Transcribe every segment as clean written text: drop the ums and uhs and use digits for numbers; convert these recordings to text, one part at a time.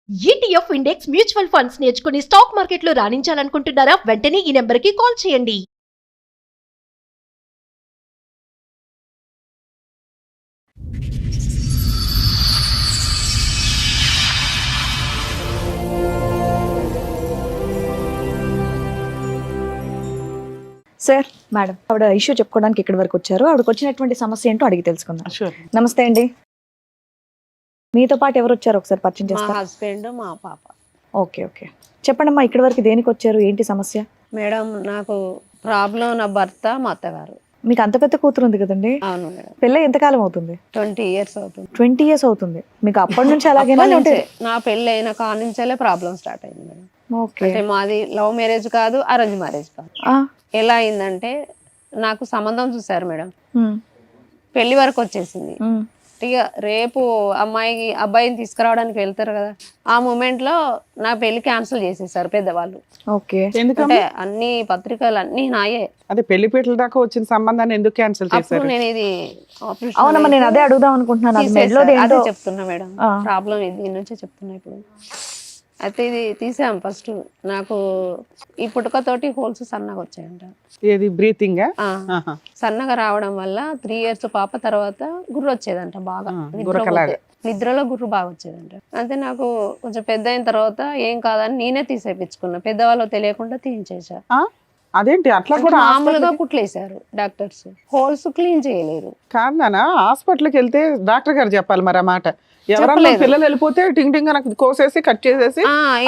ETF index mutual funds నేర్చుకుని stock మార్కెట్లో రాణించాలనుకుంటున్నారా? వెంటనే ఈ నెంబర్కి కాల్ చేయండి. సార్, మేడం ఆవిడ ఇష్యూ చెప్పుకోవడానికి ఇక్కడి వరకు వచ్చారు. ఆవిడకి వచ్చినటువంటి సమస్య ఏంటో అడిగి తెలుసుకుందాం. షూర్. నమస్తే అండి. మీతో పాటు ఎవరు వచ్చారు ఒకసారి పరిచయం మా చేస్తారా? హస్బెండ్ మా పాప. ఓకే ఓకే, చెప్పండి అమ్మా, ఇక్కడి వరకు దేనికి వచ్చారు, ఏంటి సమస్య? మేడం నాకు ప్రాబ్లం నా భర్త మా అత్తగారు. మీకు అంత పెద్ద కూతురు ఉంది కదండి, అవును మేడం. పెళ్ళి ఎంతకాలం అవుతుంది? 20 years అవుతుంది. 20 years అవుతుంది. మీకు అప్పటి నుంచి అలాగేనా? అప్పటి లేదంటే నుంచే, నా పెళ్ళి అయిన కాడ నుంచే ప్రాబ్లం స్టార్ట్ అయింది మేడం. ఓకే. అంటే మాది లవ్ మ్యారేజ్ కాదు, అరేంజ్ మ్యారేజ్ కాదు. ఎలా అయిందంటే నాకు సంబంధం చూసారు మేడం, పెళ్లి వరకు వచ్చేసింది. ఇక రేపు అబ్బాయిని తీసుకురావడానికి వెళ్తారు కదా, ఆ మూమెంట్ లో నా పెళ్లి క్యాన్సిల్ చేసేసారు పెద్దవాళ్ళు. ఓకే. అంటే అన్ని పత్రికలు అన్ని నాయే. అదే పెళ్లిపీటల దాకా వచ్చిన సంబంధాన్ని ఎందుకు క్యాన్సిల్ అప్పుడు చేశారు? నేను ఇది అవునమ్మా, నేను అదే అడుగుదాం అనుకుంటున్నాను. అది మెడలో అదే దేంటో చెప్తున్నా మేడం, ప్రాబ్లం దీని నుంచే చెప్తున్నా. ఇప్పుడు అయితే ఇది తీసాం. ఫస్ట్ నాకు ఈ పుట్టుకతోటి హోల్స్ సన్నగా వచ్చాయంట. ఏది బ్రీతింగ్? సన్నగా రావడం వల్ల 3 years పాప తర్వాత గుర్రు వచ్చేదంట బాగా. నిద్రలో గుర్రు బాగా వచ్చేదంట. అంటే నాకు కొంచెం పెద్ద అయిన తర్వాత ఏం కాదని నేనే తీసేపించుకున్నా, పెద్దవాళ్ళు తెలియకుండా తీయించేసా. అదేంటి అట్లా కూడా? మామూలుగా కుట్లేశారు డాక్టర్స్, హోల్స్ క్లీన్ చేయలేరు. కాదనా, హాస్పిటల్కి వెళ్తే డాక్టర్ గారు చెప్పాలి మరి ఆ మాట. ఎవరన్నా పిల్లలు వెళ్ళిపోతే టింగ్ టింగ్ నాకు కోసేసి కట్ చేసేసి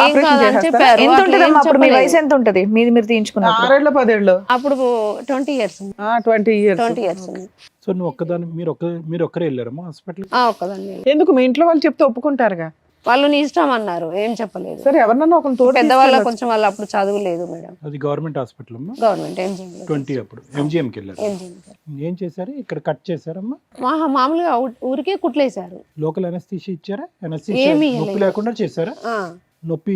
ఏం కాదని చెప్పారు. ఎంత ఉంటుంది అమ్మా అప్పుడు? మీ వయసు ఎంత ఉంటుంది మీరు తీయించుకున్నారు? 6 ఏళ్ళు 10 ఏళ్ళు? అప్పుడు 20 years. 20 years. 20 years. సో నువ్వు ఒక్కదాని మీరు ఒక్కరే వెళ్ళారమ్మా హాస్పిటల్? ఒక్కదాన్ని. ఎందుకు? మీ ఇంట్లో వాళ్ళు చెప్తే ఒప్పుకుంటారుగా. వాళ్ళు నీ ఇష్టం అన్నారు, ఏం చెప్పలేదు. సరే, ఎవరన్నా ఒక తోడు పెద్దవాళ్ళ కొంచెం వాళ్ళు అప్పుడు చదువు లేదు మేడం. అది గవర్నమెంట్ హాస్పిటల్ అమ్మా? Government MGM. 20 అప్పుడు ఎంజిఎంకి వెళ్ళారు. ఏం చేశారు? ఇక్కడ కట్ చేశారమ్మా? మామూలుగా ఊరికే కుట్లేశారు. లోకల్ అనస్థీషియా ఇచ్చారా? అనస్థీషియా నొప్పి లేకుండా చేశారా? నొప్పి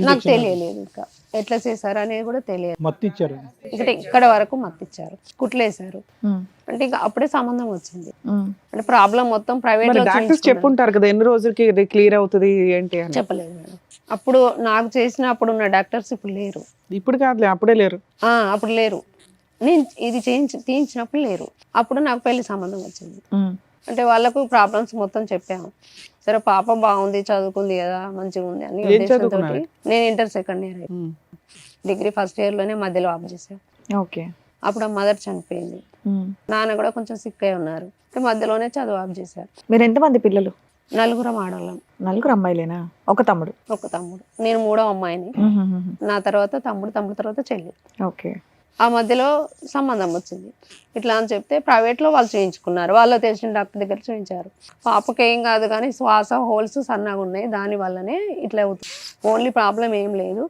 నాకు తెలియలేదు ఇంకా ఎట్లా చేశారు అనేది కూడా తెలియదు. మత్తు ఇచ్చారు? ఇక్కడ వరకు మత్తిచ్చారు, కుట్లేశారు. అంటే ఇంకా అప్పుడే సంబంధం వచ్చింది. అంటే ప్రాబ్లం మొత్తం ప్రైవేట్ లో డాక్టర్స్ చెప్పుంటారు కదా, ఎన్ని రోజులకి ఇది క్లియర్ అవుతుంది ఏంటి అని. చెప్పలేదు మేడం. అప్పుడు నాకు చేసినప్పుడు ఉన్న డాక్టర్స్ ఇప్పుడు లేరు. ఇప్పుడు కాదులే, అప్పుడే లేరు. అప్పుడు లేరు. నేను ఇది తీయించినప్పుడు లేరు. అప్పుడు నాకు పెళ్లి సంబంధం వచ్చింది. అంటే వాళ్ళకు ప్రాబ్లమ్స్ మొత్తం చెప్పాము. సరే, పాప బాగుంది, చదువుకుంది కదా, మంచిగా ఉంది అని ఉద్దేశంతో నేను inter 2nd year, degree 1st year లోనే మధ్యలో ఆఫ్ చేశాను. ఓకే. అప్పుడు మదర్ చనిపోయింది, నాన్న కూడా కొంచెం సిక్ అయి ఉన్నారు. మధ్యలోనే చదువు ఆఫ్ చేశారు. మీరు ఎంతమంది పిల్లలు? 4 ఆడవాళ్ళం. 4 అమ్మాయిలేనా? ఒక తమ్ముడు? ఒక తమ్ముడు. నేను 3వ అమ్మాయిని. నా తర్వాత తమ్ముడు తర్వాత చెల్లి. ఓకే. ఆ మధ్యలో సంబంధం వచ్చింది. ఇట్లా అని చెప్తే ప్రైవేట్లో వాళ్ళు చేయించుకున్నారు. వాళ్ళు తెలిసిన డాక్టర్ దగ్గర చేయించారు. పాపకి ఏం కాదు కానీ శ్వాస హోల్స్ సన్నగా ఉన్నాయి, దాని వల్లనే ఇట్లా అవుతుంది. ఓన్లీ ప్రాబ్లం ఏం లేదు,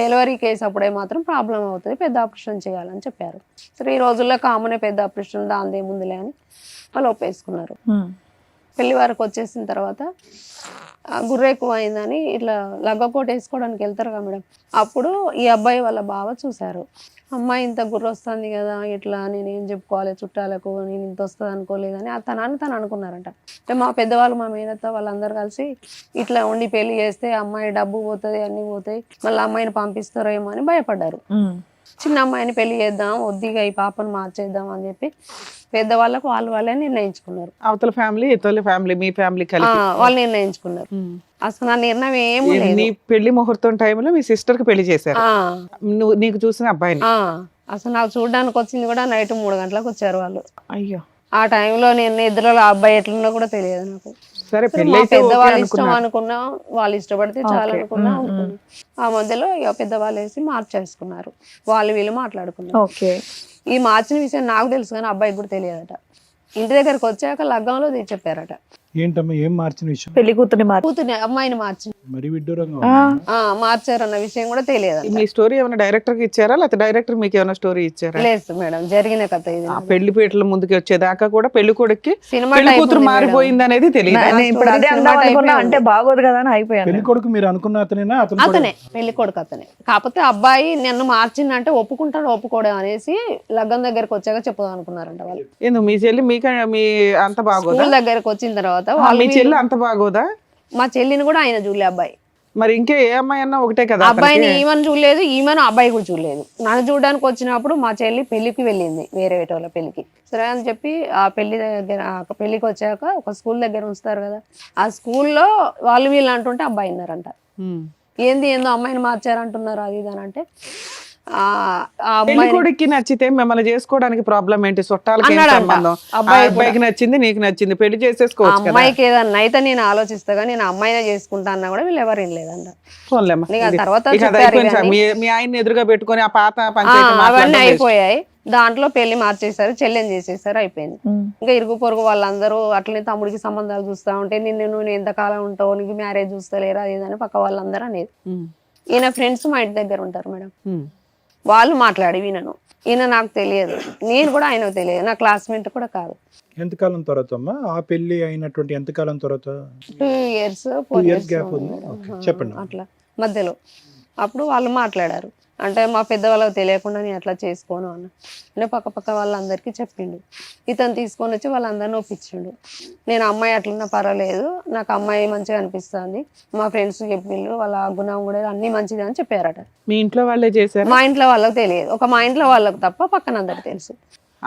డెలివరీ కేసు అప్పుడే మాత్రం ప్రాబ్లం అవుతుంది, పెద్ద ఆపరేషన్ చేయాలని చెప్పారు. సరే, ఈ రోజుల్లో కామనే పెద్ద ఆపరేషన్, దాని ఏముందిలే అని వాళ్ళు ఒప్పేసుకున్నారు. పెళ్లి వరకు వచ్చేసిన తర్వాత గుర్రె ఎక్కువ అయిందని ఇట్లా లగ్గకోట వేసుకోవడానికి వెళ్తారు కదా మేడం, అప్పుడు ఈ అబ్బాయి వాళ్ళ బావ చూశారు. అమ్మాయి ఇంత గుర్ర వస్తుంది కదా, ఇట్లా నేనేం చెప్పుకోవాలి చుట్టాలకు, నేను ఇంత వస్తుంది అనుకోలేదని తను అనుకున్నారంట. అంటే మా పెద్దవాళ్ళు, మా మేనత్త వాళ్ళందరూ కలిసి ఇట్లా ఉండి పెళ్లి చేస్తే అమ్మాయి డబ్బు పోతుంది, అన్నీ పోతాయి, మళ్ళీ అమ్మాయిని పంపిస్తారేమో అని భయపడ్డారు. చిన్న అమ్మాయిని పెళ్లి చేద్దాం, వద్దిగా ఈ పాపను మార్చేద్దాం అని చెప్పి పెద్దవాళ్ళకు వాళ్ళే నిర్ణయించుకున్నారు. అవతల ఫ్యామిలీ, ఇతల ఫ్యామిలీ, మీ ఫ్యామిలీ కలిపి వాళ్ళు నిర్ణయించుకున్నారు. అసలు నా నిర్ణయం ఏమీ లేదు. నీ పెళ్లి ముహూర్తం టైంలో మీ సిస్టర్ కి పెళ్లి చేశారు, నీకు చూసిన అబ్బాయిని. అసలు నాకు చూడడానికి వచ్చింది కూడా నైట్ 3 గంటలకు వచ్చారు వాళ్ళు. అయ్యో. ఆ టైంలో నేను నిద్రలో ఆ అబ్బాయి ఎట్లున్నా కూడా తెలియదు నాకు. సరే, పెద్దవాళ్ళు ఇష్టం అనుకున్నా, వాళ్ళు ఇష్టపడితే చాలా అనుకున్నా. ఆ మధ్యలో ఇక పెద్దవాళ్ళు వేసి మార్చేసుకున్నారు, వాళ్ళు వీళ్ళు మాట్లాడుకున్నారు. ఈ మార్చిన విషయం నాకు తెలుసు కానీ అబ్బాయికి కూడా తెలియదట. ఇంటి దగ్గరకు వచ్చాక లగ్గంలో చెప్పారట. ఏంటమ్మా ఏం మార్చిన విషయం? పెళ్లి కూతుర్ని అమ్మాయిని మార్చి మరి విడ్డూరంగా మార్చారన్న విషయం కూడా తెలియదు. మీ స్టోరీ ఏమైనా డైరెక్టర్ కి ఇచ్చారా, లేకపోతే డైరెక్టర్ మీకు ఏమైనా స్టోరీ ఇచ్చారా? లేదు మేడం, జరిగిన కథ ఇది. పెళ్లి పీటల ముందుకు వచ్చేదాకా కూడా పెళ్లి కొడుక్కి సినిమా కూతురు మారిపోయింది అనేది తెలియదు. ఇప్పుడు అదే అంటే బాగోదు కదా అని అయిపోయాను. పెళ్లి కొడుకు మీరు అనుకున్న అతనేనా? అతనే పెళ్లి కొడుకు, అతనే. కాకపోతే అబ్బాయి నన్ను మార్చిందంటే ఒప్పుకుంటాడు ఒప్పుకోడు అనేసి లగ్గం దగ్గరకు వచ్చాక చెప్పుదాం అనుకున్నారంట వాళ్ళు. ఎందుకు మీ చెల్లి మీ అంత బాగోదా? స్కూల్ దగ్గరకు వచ్చిన తర్వాత మీ చెల్లి అంత బాగోదా? మా చెల్లిని కూడా ఆయన చూడలే అబ్బాయి. మరి ఇంకే ఏ అమ్మాయి అన్నా ఒకటే కదా అబ్బాయిని అతనికి. ఈమెను చూడలేదు, ఈమెను అబ్బాయి కూడా చూడలేదు. నన్ను చూడడానికి వచ్చినప్పుడు మా చెల్లి పెళ్లికి వెళ్ళింది, వేరే వాళ్ళ పెళ్లికి. సరే అని చెప్పి ఆ పెళ్లి దగ్గర పెళ్లికి వచ్చాక ఒక స్కూల్ దగ్గర ఉంచుతారు కదా, ఆ స్కూల్లో వాళ్ళు వీళ్ళు అంటుంటే అబ్బాయి ఉన్నారంట. ఉమ్. ఏందో అమ్మాయిని మార్చారంటున్నారు అది ఇది అని అంటే ఆ పెళ్లి అమ్మాయి కొడుక్కి నచ్చితే మిమ్మల్ని చేసుకోవడానికి ప్రాబ్లం ఏంటి? చుట్టాలకి ఏం అన్నాడంట. సంబంధం? ఆ అబ్బాయి కూడా. అబ్బాయికి నచ్చింది, నీకు నచ్చింది, పెళ్లి ఆ చేసేసుకోవచ్చు కదా. అమ్మాయికి ఏదన్నా అయితే నేను ఆలోచిస్తాగా, నేను అమ్మాయినే చేసుకుంటా అన్నా కూడా వీళ్ళు ఎవరు లేదంట. పోన్లేమ్మా, నీకు ఆ ఇది- తర్వాత ఇక అది చెప్పారు అయిపోయింది సార్. ఇవన్నీ. మీ ఆయన్ని ఎదురుగా పెట్టుకొని ఆ పాత పంచాయతీ అవన్నీ మాట్లాడడం waste. అయిపోయాయి. దాంట్లో పెళ్లి మార్చేశారు, చెల్లెని చేసేసారు, అయిపోయింది. ఇంకా ఇరుగు పొరుగు వాళ్ళందరూ అట్లనే తమ్ముడికి సంబంధాలు చూస్తా ఉంటే నువ్వు ఎంతకాలం ఉంటావు, నీకు మ్యారేజ్ చూస్తలేరా అది ఇది అని పక్క వాళ్ళందరూ అనేది. ఉమ్. ఈయన ఫ్రెండ్స్ మా ఇంటి దగ్గర ఉంటారు మేడం, ఉమ్. వాళ్ళు మాట్లాడి ఈయనను. ఈయన నాకు తెలియదు, నేను కూడా ఆయనకు తెలియదు, నా క్లాస్మేట్ కూడా కాదు. ఎంతకాలం తర్వాత అమ్మా ఆ పెళ్లి అయినటువంటి ఎంతకాలం తర్వాత? 2 years 4 years years gap ఉంది. Okay, చెప్పండి. అట్లా మధ్యలో. అప్పుడు వాళ్ళు మాట్లాడారు, అంటే మా పెద్దవాళ్ళకి తెలియకుండా నేను అట్లా చేసుకోను అన్న. నేను పక్క వాళ్ళందరికీ చెప్పిండు, ఇతను తీసుకొని వచ్చి వాళ్ళందరినీ ఒప్పించిండు. నేను అమ్మాయి అట్లన్నా పర్వాలేదు, నాకు అమ్మాయి మంచిగా అనిపిస్తుంది, మా ఫ్రెండ్స్ చెప్పిండు, వాళ్ళ గుణం కూడా అన్ని మంచిది అని చెప్పారట. మీ ఇంట్లో వాళ్ళే చేశారు? మా ఇంట్లో వాళ్ళకి తెలియదు, ఒక మా ఇంట్లో వాళ్ళకి తప్ప పక్కన అందరికి తెలుసు.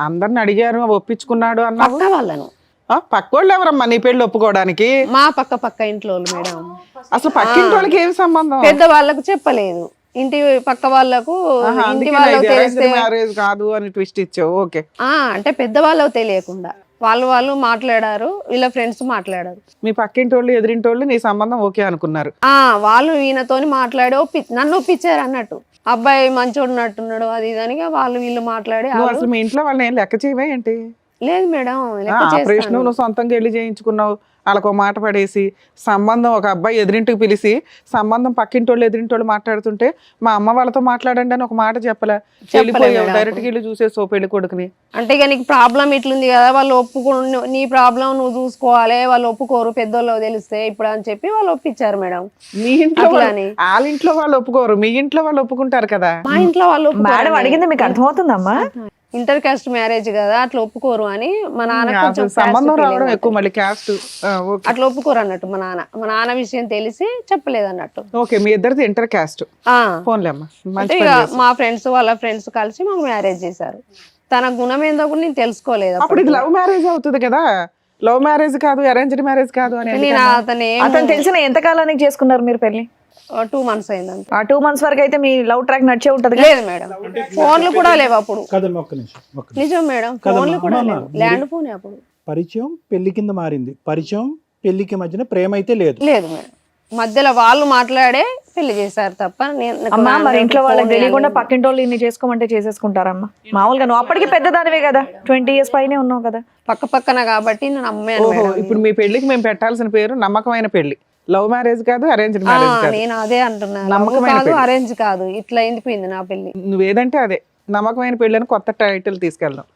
అందరిని అడిగారు, ఒప్పించుకున్నాడు అన్నావు. పక్క వాళ్ళను, పక్కోళ్ళు ఎవరమ్మా నీ పెళ్లి ఒప్పుకోవడానికి? మా పక్క ఇంట్లో వాళ్ళు మేడం. అసలు పక్కింటి వాళ్ళకి ఏం సంబంధం? పెద్ద వాళ్ళకు చెప్పలేదు, ఇంటి పక్క వాళ్ళకు, ఇంటి వాళ్ళకు తెలిస్తే మ్యారేజ్ కాదు అని ట్విస్ట్ ఇచ్చావు. ఓకే. అంటే పెద్దవాళ్ళకు తెలియకుండా వాళ్ళు మాట్లాడారు, వీళ్ళ ఫ్రెండ్స్ మాట్లాడారు. మీ పక్కింటి వాళ్ళు ఎదిరింటి వాళ్ళు నీ సంబంధం ఓకే అనుకున్నారు. వాళ్ళు ఈయనతోని మాట్లాడి నన్ను ఒప్పించారు అన్నట్టు. అబ్బాయి మంచోడు ఉన్నట్టున్నాడు అది ఇదనిగా వాళ్ళు వీళ్ళు మాట్లాడి నువ్వు అసలు మీ ఇంట్లో వాళ్ళని ఏం లెక్క చేయవే ఏంటి? లేదు మేడం, ఆపరేషన్ నువ్వు సొంతంగా వెళ్ళి చేయించుకున్నావు, వాళ్ళకు ఒక మాట పడేసి సంబంధం ఒక అబ్బాయి ఎదిరింటికి పిలిచి సంబంధం పక్కింటి వాళ్ళు ఎదిరింటి వాళ్ళు మాట్లాడుతుంటే మా అమ్మ వాళ్ళతో మాట్లాడండి అని ఒక మాట వెళ్ళిపోయావు, డైరెక్ట్గా వెళ్ళి చూసేసావు పెళ్లి కొడుకుని. అంటే ఇక నీకు ప్రాబ్లం ఇట్లుంది కదా, వాళ్ళు నీ ప్రాబ్లం నువ్వు చూసుకోవాలి, వాళ్ళు ఒప్పుకోరు పెద్దోళ్ళు తెలిస్తే ఇప్పుడు అని చెప్పి వాళ్ళు ఒప్పించారు మేడం. మీ ఇంట్లో అట్లాని. వాళ్ళ ఇంట్లో వాళ్ళు ఒప్పుకోరు, మీ ఇంట్లో వాళ్ళు ఒప్పుకుంటారు కదా. మా ఇంట్లో వాళ్ళు మేడం అడిగింది మీకు అర్థమవుతుందమ్మా? ఇంటర్ కాస్ట్ మ్యారేజ్ కదా, అట్లా ఒప్పుకోరు అని మా నాన్న కొంచెం సంబంధం caste రావడం feeling ఎక్కువ మళ్ళీ క్యాస్ట్. అట్లా ఒప్పుకోరు అన్నట్టు. మా నాన్న విషయం తెలిసి చెప్పలేదు అన్నట్టు. ఓకే, మీ ఇద్దరిది ఇంటర్ క్యాస్ట్. ఫోన్లేమ్మా, అంటే ఇక మా ఫ్రెండ్స్ వాళ్ళ ఫ్రెండ్స్ కలిసి మాకు మ్యారేజ్ చేశారు. తన గుణం ఏందో కూడా నేను తెలుసుకోలేదు. అప్పుడు ఇది లవ్ మ్యారేజ్ అవుతుంది కదా, లవ్ మ్యారేజ్ కాదు అరేంజ్డ్ మ్యారేజ్ కాదు అని. నేను అతను తెలిసిన ఎంత కాలానికి చేసుకున్నారు మీరు పెళ్లి? 2 months అయిందంట. ఆ 2 months వరకు అయితే మీ లవ్ ట్రాక్ నడిచే ఉంటది. లేదు మేడం, ఫోన్లు కూడా లేవు అప్పుడు. కదమ్మా ఒక్క నిమిషం. నిజం మేడం, ఫోన్లు కూడా లేవు, ల్యాండ్ ఫోన్ అప్పుడు. పరిచయం పెళ్లి కింద మారింది, పరిచయం పెళ్లికి మధ్యన ప్రేమ అయితే లేదు. లేదు మేడం, మధ్యలో వాళ్ళు మాట్లాడే పెళ్లి చేశారు తప్ప అమ్మా మరి ఇంట్లో వాళ్ళకి తెలియకుండా పక్కింటి వాళ్ళు ఇన్ని చేసుకోమంటే చేసేసుకుంటారమ్మా? మామూలుగా నువ్వు అప్పటికి పెద్దదానివే కదా, 20 years పైనే ఉన్నావు కదా. పక్కన కాబట్టి నేను అమ్మాను మేడం. ఇప్పుడు మీ పెళ్లికి మేము పెట్టాల్సిన పేరు నమ్మకమైన పెళ్లి, లవ్ మ్యారేజ్ కాదు అరేంజ్డ్ మ్యారేజ్ కాదు. నేను అదే అంటున్నా, లవ్ నమ్మకమైన కాదు పెళ్లి. అరేంజ్ కాదు, ఇట్లా ఎండిపోయింది నా పెళ్లి. నువ్వేదంటే అదే నమ్మకమైన పెళ్లి అని కొత్త టైటిల్ తీసుకెళ్దాం.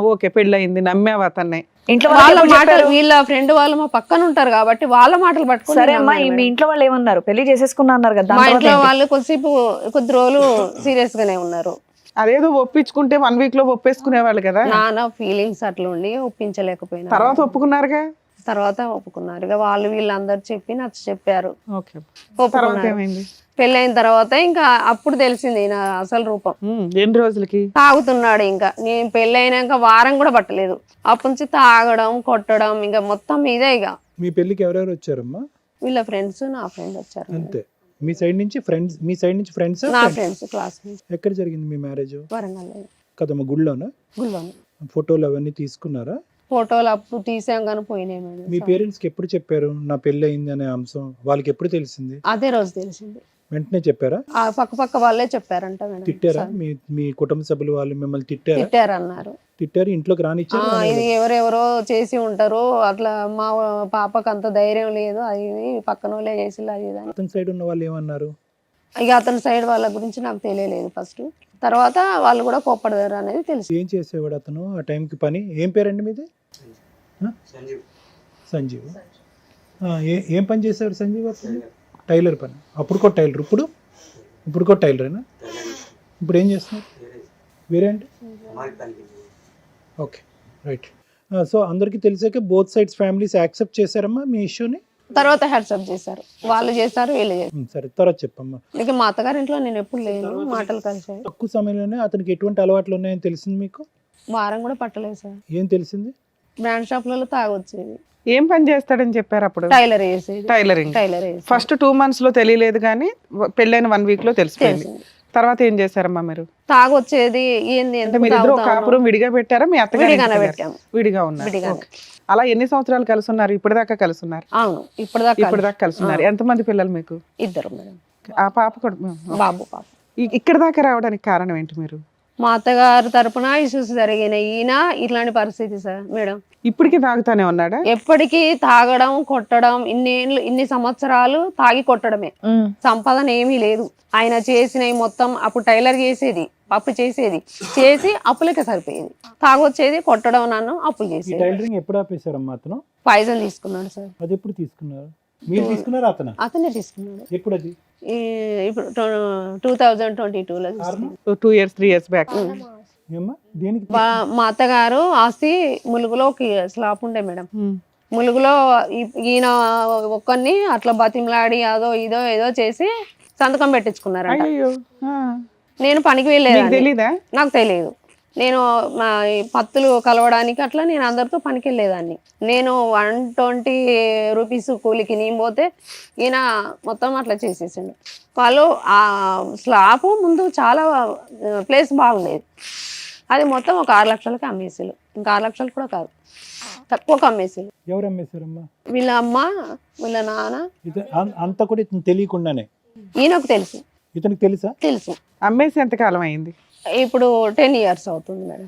ఓకే, పెళ్లి అయింది, నమ్మేవా అతన్ని? ఇంట్లో వాళ్ళ వాళ్ళు మాటలు, వీళ్ళ ఫ్రెండ్ వాళ్ళు మా పక్కన ఉంటారు కాబట్టి వాళ్ళ మాటలు పట్టుకుని సరే అమ్మా, మీ ఇంట్లో వాళ్ళు ఏమన్నారు? పెళ్లి చేసేసుకున్నా అన్నారు కదా, మా ఇంట్లో వాళ్ళు కొద్ది రోజులు సీరియస్ గానే ఉన్నారు. అదేదో ఒప్పించుకుంటే 1 week లో ఒప్పేసుకునేవాళ్ళు కదా. నాన్న ఫీలింగ్స్ అట్లా ఉండి ఒప్పించలేకపోయినా, తర్వాత ఒప్పుకున్నారుగా. తర్వాత ఒప్పుకున్నారు. ఇక వాళ్ళు వీళ్ళందరూ చెప్పి నచ్చ చెప్పారు, ఓకే. తర్వాత ఒప్పుకున్నారు. ఏమైంది? పెళ్ళైన తర్వాత ఇంకా అప్పుడు తెలిసింది నా అసలు రూపం. ఎన్ని రోజులకి? తాగుతున్నాడు. ఇంకా నేను పెళ్ళైనాక వారం కూడా పట్టలేదు, అప్పటి నుంచి తాగడం కొట్టడం ఇంకా మొత్తం మీదే. ఇక మీ పెళ్లికి ఎవరెవరు వచ్చారమ్మా? వీళ్ళ ఫ్రెండ్స్, నా ఫ్రెండ్ వచ్చారు. అంతే. మీ సైడ్ నుంచి ఫ్రెండ్స్? నా ఫ్రెండ్స్ క్లాస్ ఎక్కడ జరిగింది మీ మ్యారేజ్? వరంగల్ కదమ్మా, గుళ్ళోనా? గుల్వాను. ఫోటోలు అవన్నీ తీసుకున్నారా? ఫోటోలు అప్పుడు తీసాం కానీ పోయినాయి మేడం. మీ పేరెంట్స్కి ఎప్పుడు చెప్పారు నా పెళ్లి అయింది అనే అంశం? వాళ్ళకి ఎప్పుడు తెలిసింది? అదే రోజు తెలిసింది. వెంటనే చెప్పారా? ఆ పక్క వాళ్ళే చెప్పారంట మేడం. తిట్టారా? మీ కుటుంబ సభ్యులు వాళ్ళు మిమ్మల్ని తిట్టారా? తిట్టారన్నారు. తిట్టారు, ఇంట్లోకి రానిచ్చారు? ఇది ఎవరెవరో చేసి ఉంటారు, అట్లా మా పాపకు అంత ధైర్యం లేదు, అది ఇది పక్కన వాళ్ళే చేసి అది ఇది అని. అతని సైడ్ ఉన్న వాళ్ళు ఏమన్నారు? ఇక అతని సైడ్ వాళ్ళ గురించి నాకు తెలియలేదు ఫస్ట్, తర్వాత వాళ్ళు కూడా కోప్పడతారు అనేది తెలుసు. ఏం చేసేవాడు అతను ఆ టైంకి పని? ఏం పేరండి మీది? సంజీవ్. ఏం పని చేసేవాడు సంజీవ్ అతను? టైలర్ పని. అప్పుడు కూడా టైలర్, ఇప్పుడు కూడా టైలరేనా? ఇప్పుడు ఏం చేస్తున్నారు? వేరే అంటే? Okay, right. సో అందరికీ తెలిసాక బోత్ సైడ్స్ ఫ్యామిలీస్ యాక్సెప్ట్ చేశారమ్మా మీ ఇష్యూని? తర్వాత హ్యాట్సప్ చేశారు, వాళ్ళు చేశారు వీళ్ళు చేశారు. సరే తర్వాత చెప్పమ్మా. ఇక మా అత్తగారింట్లో నేను ఎప్పుడు లేను, మాటలు కలిసాయి. తక్కువ సమయంలోనే అతనికి ఎటువంటి అలవాట్లు ఉన్నాయని తెలిసింది మీకు? వారం కూడా పట్టలేదు సార్. ఏం తెలిసింది? బ్రాండ్ షాప్లలో తాగొచ్చేది, ఏం పని చేస్తాడని చెప్పారు అప్పుడు? టైలర్ వేసేది. టైలరింగ్. టైలర్ వేసేది. ఫస్ట్ 2 months లో తెలియలేదు కానీ పెళ్ళైన 1 week లో తెలిసిపోయింది. తర్వాత ఏం చేశారమ్మా మీరు? తాగొచ్చేది ఏంది, అంటే ఎందుకు మీరు ఇద్దరు తాగుతావు? కాపురం విడిగా పెట్టారా? మీ అత్తగారు విడిగానే ఇంటికి పెట్టాము. వెళ్ళారా? విడిగా ఉన్నారు. విడిగానే. Okay. అలా ఎన్ని సంవత్సరాలు కలిసి ఉన్నారు? ఇప్పటిదాకా కలిసి ఉన్నారు? అవును, ఇప్పటిదాకా ఇప్పటిదాకా కలిసి ఉన్నారు. ఎంతమంది పిల్లలు మీకు? ఇద్దరు మేడం, ఆ పాప కూడా బాబు పాప. ఇక్కడ దాకా రావడానికి కారణం ఏంటి? మీరు మా అత్తగారు తరపున ఇష్యూస్ జరిగినాయి. ఈయన ఇట్లాంటి పరిస్థితి సార్ మేడం. ఇప్పటికీ తాగుతానే ఉన్నాడా? ఎప్పటికీ తాగడం కొట్టడం, ఇన్ని సంవత్సరాలు తాగి కొట్టడమే. సంపాదన ఏమీ లేదు. ఆయన చేసినవి మొత్తం అప్పుడు టైలర్ చేసేది, అప్పు చేసేది, చేసి అప్పులకే సరిపోయేది. తాగొచ్చేది, కొట్టడం, నన్ను అప్పులు ఈ చేసేది. టైలరింగ్ ఎప్పుడు ఆపేశారమ్మా అతను? పాయిజన్ తీసుకున్నాడు సార్. అది ఎప్పుడు తీసుకున్నారు? మీరు తీసుకున్నారా అతను? అతనే తీసుకున్నాడు. ఎప్పుడు అది? ఇప్పుడు 2022లో కారణం? 2 years 3 years బ్యాక్. ఏమ్మా దేనికి? మా అత్తగారు ఆస్తి ములుగులో ఒక స్లాప్ ఉండే మేడం. ములుగులో ఈయన ఒక్కరిని అట్లా బతిమలాడి అదో ఇదో ఏదో చేసి సంతకం పెట్టించుకున్నారంట. అయ్యో, నేను పనికి మీకు వెళ్ళేదాన్ని, తెలీదా? నాకు తెలియదు. నేను మా ఈ పత్తులు కలవడానికి అట్లా నేను అందరితో పనికి వెళ్ళేదాన్ని. నేను 120 రూపీస్ కూలికి నేను పోతే ఈయన మొత్తం అట్లా చేసేసిండు. వాళ్ళు ఆ స్లాబ్ ముందు చాలా ప్లేస్ బాగుండేది, అది మొత్తం ఒక 6 లక్షలకి అమ్మేసారు. ఇంకా 6 లక్షలు కూడా కాదు, తక్కువకి అమ్మేసారు. ఎవరు అమ్మేశారమ్మా? వీళ్ళ అమ్మ, వీళ్ళ నాన్న. అంతా కూడా ఇతను తెలియకుండానే? ఈయనకు తెలుసు. ఇతనికి తెలుసా? తెలుసు. అమ్మేసి ఎంతకాలం అయింది? ఇప్పుడు 10 years అవుతుంది మేడం.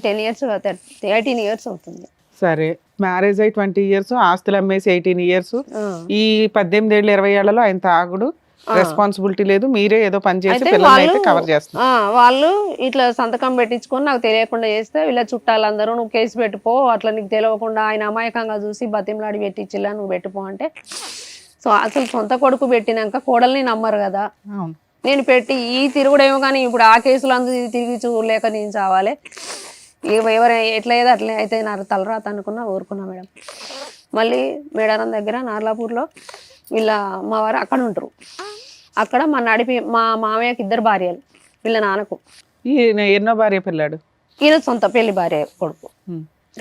10 years 18 years అవుతుంది. సరే, మ్యారేజ్ అయ్యి 20 years, ఆస్తులు అమ్మేసి 18 years. ఈ 18 ఏళ్ళు 20 ఏళ్లలో ఆయన తాగుడు, రెస్పాన్సిబిలిటీ లేదు, మీరే ఏదో పని చేసి పిల్లల్ని అయితే కవర్ చేస్తున్నారు. వాళ్ళు ఇట్లా సంతకం పెట్టించుకొని నాకు తెలియకుండా చేస్తే వీళ్ళ చుట్టాలందరూ నువ్వు కేసు పెట్టుకో, అట్లా నీకు తెలియకుండా ఆయన అమాయకంగా చూసి బతిమలాడి పెట్టించిలా నువ్వు పెట్టుకో అంటే, సో అసలు సొంత కొడుకు పెట్టినాక కోడల్ని నమ్మరు కదా. అవును. నేను పెట్టి ఈ తిరుగుడేమో కానీ ఇప్పుడు ఆ కేసులు అందరూ తిరిగి చూడలేక నేను చావాలి. ఎవరు ఎట్లా ఏదో అట్లా అయితే నా తలరాత అనుకున్నా, ఊరుకున్నా మేడం. మళ్ళీ మేడారం దగ్గర నార్లాపూర్లో వీళ్ళ అమ్మవారు అక్కడ ఉంటారు. అక్కడ మా మామయ్యకి 2 భార్యలు, వీళ్ళ నాన్నకు. ఈయన ఎన్నో భార్య పిల్లాడు? ఈయన సొంత పెళ్లి భార్య కొడుకు.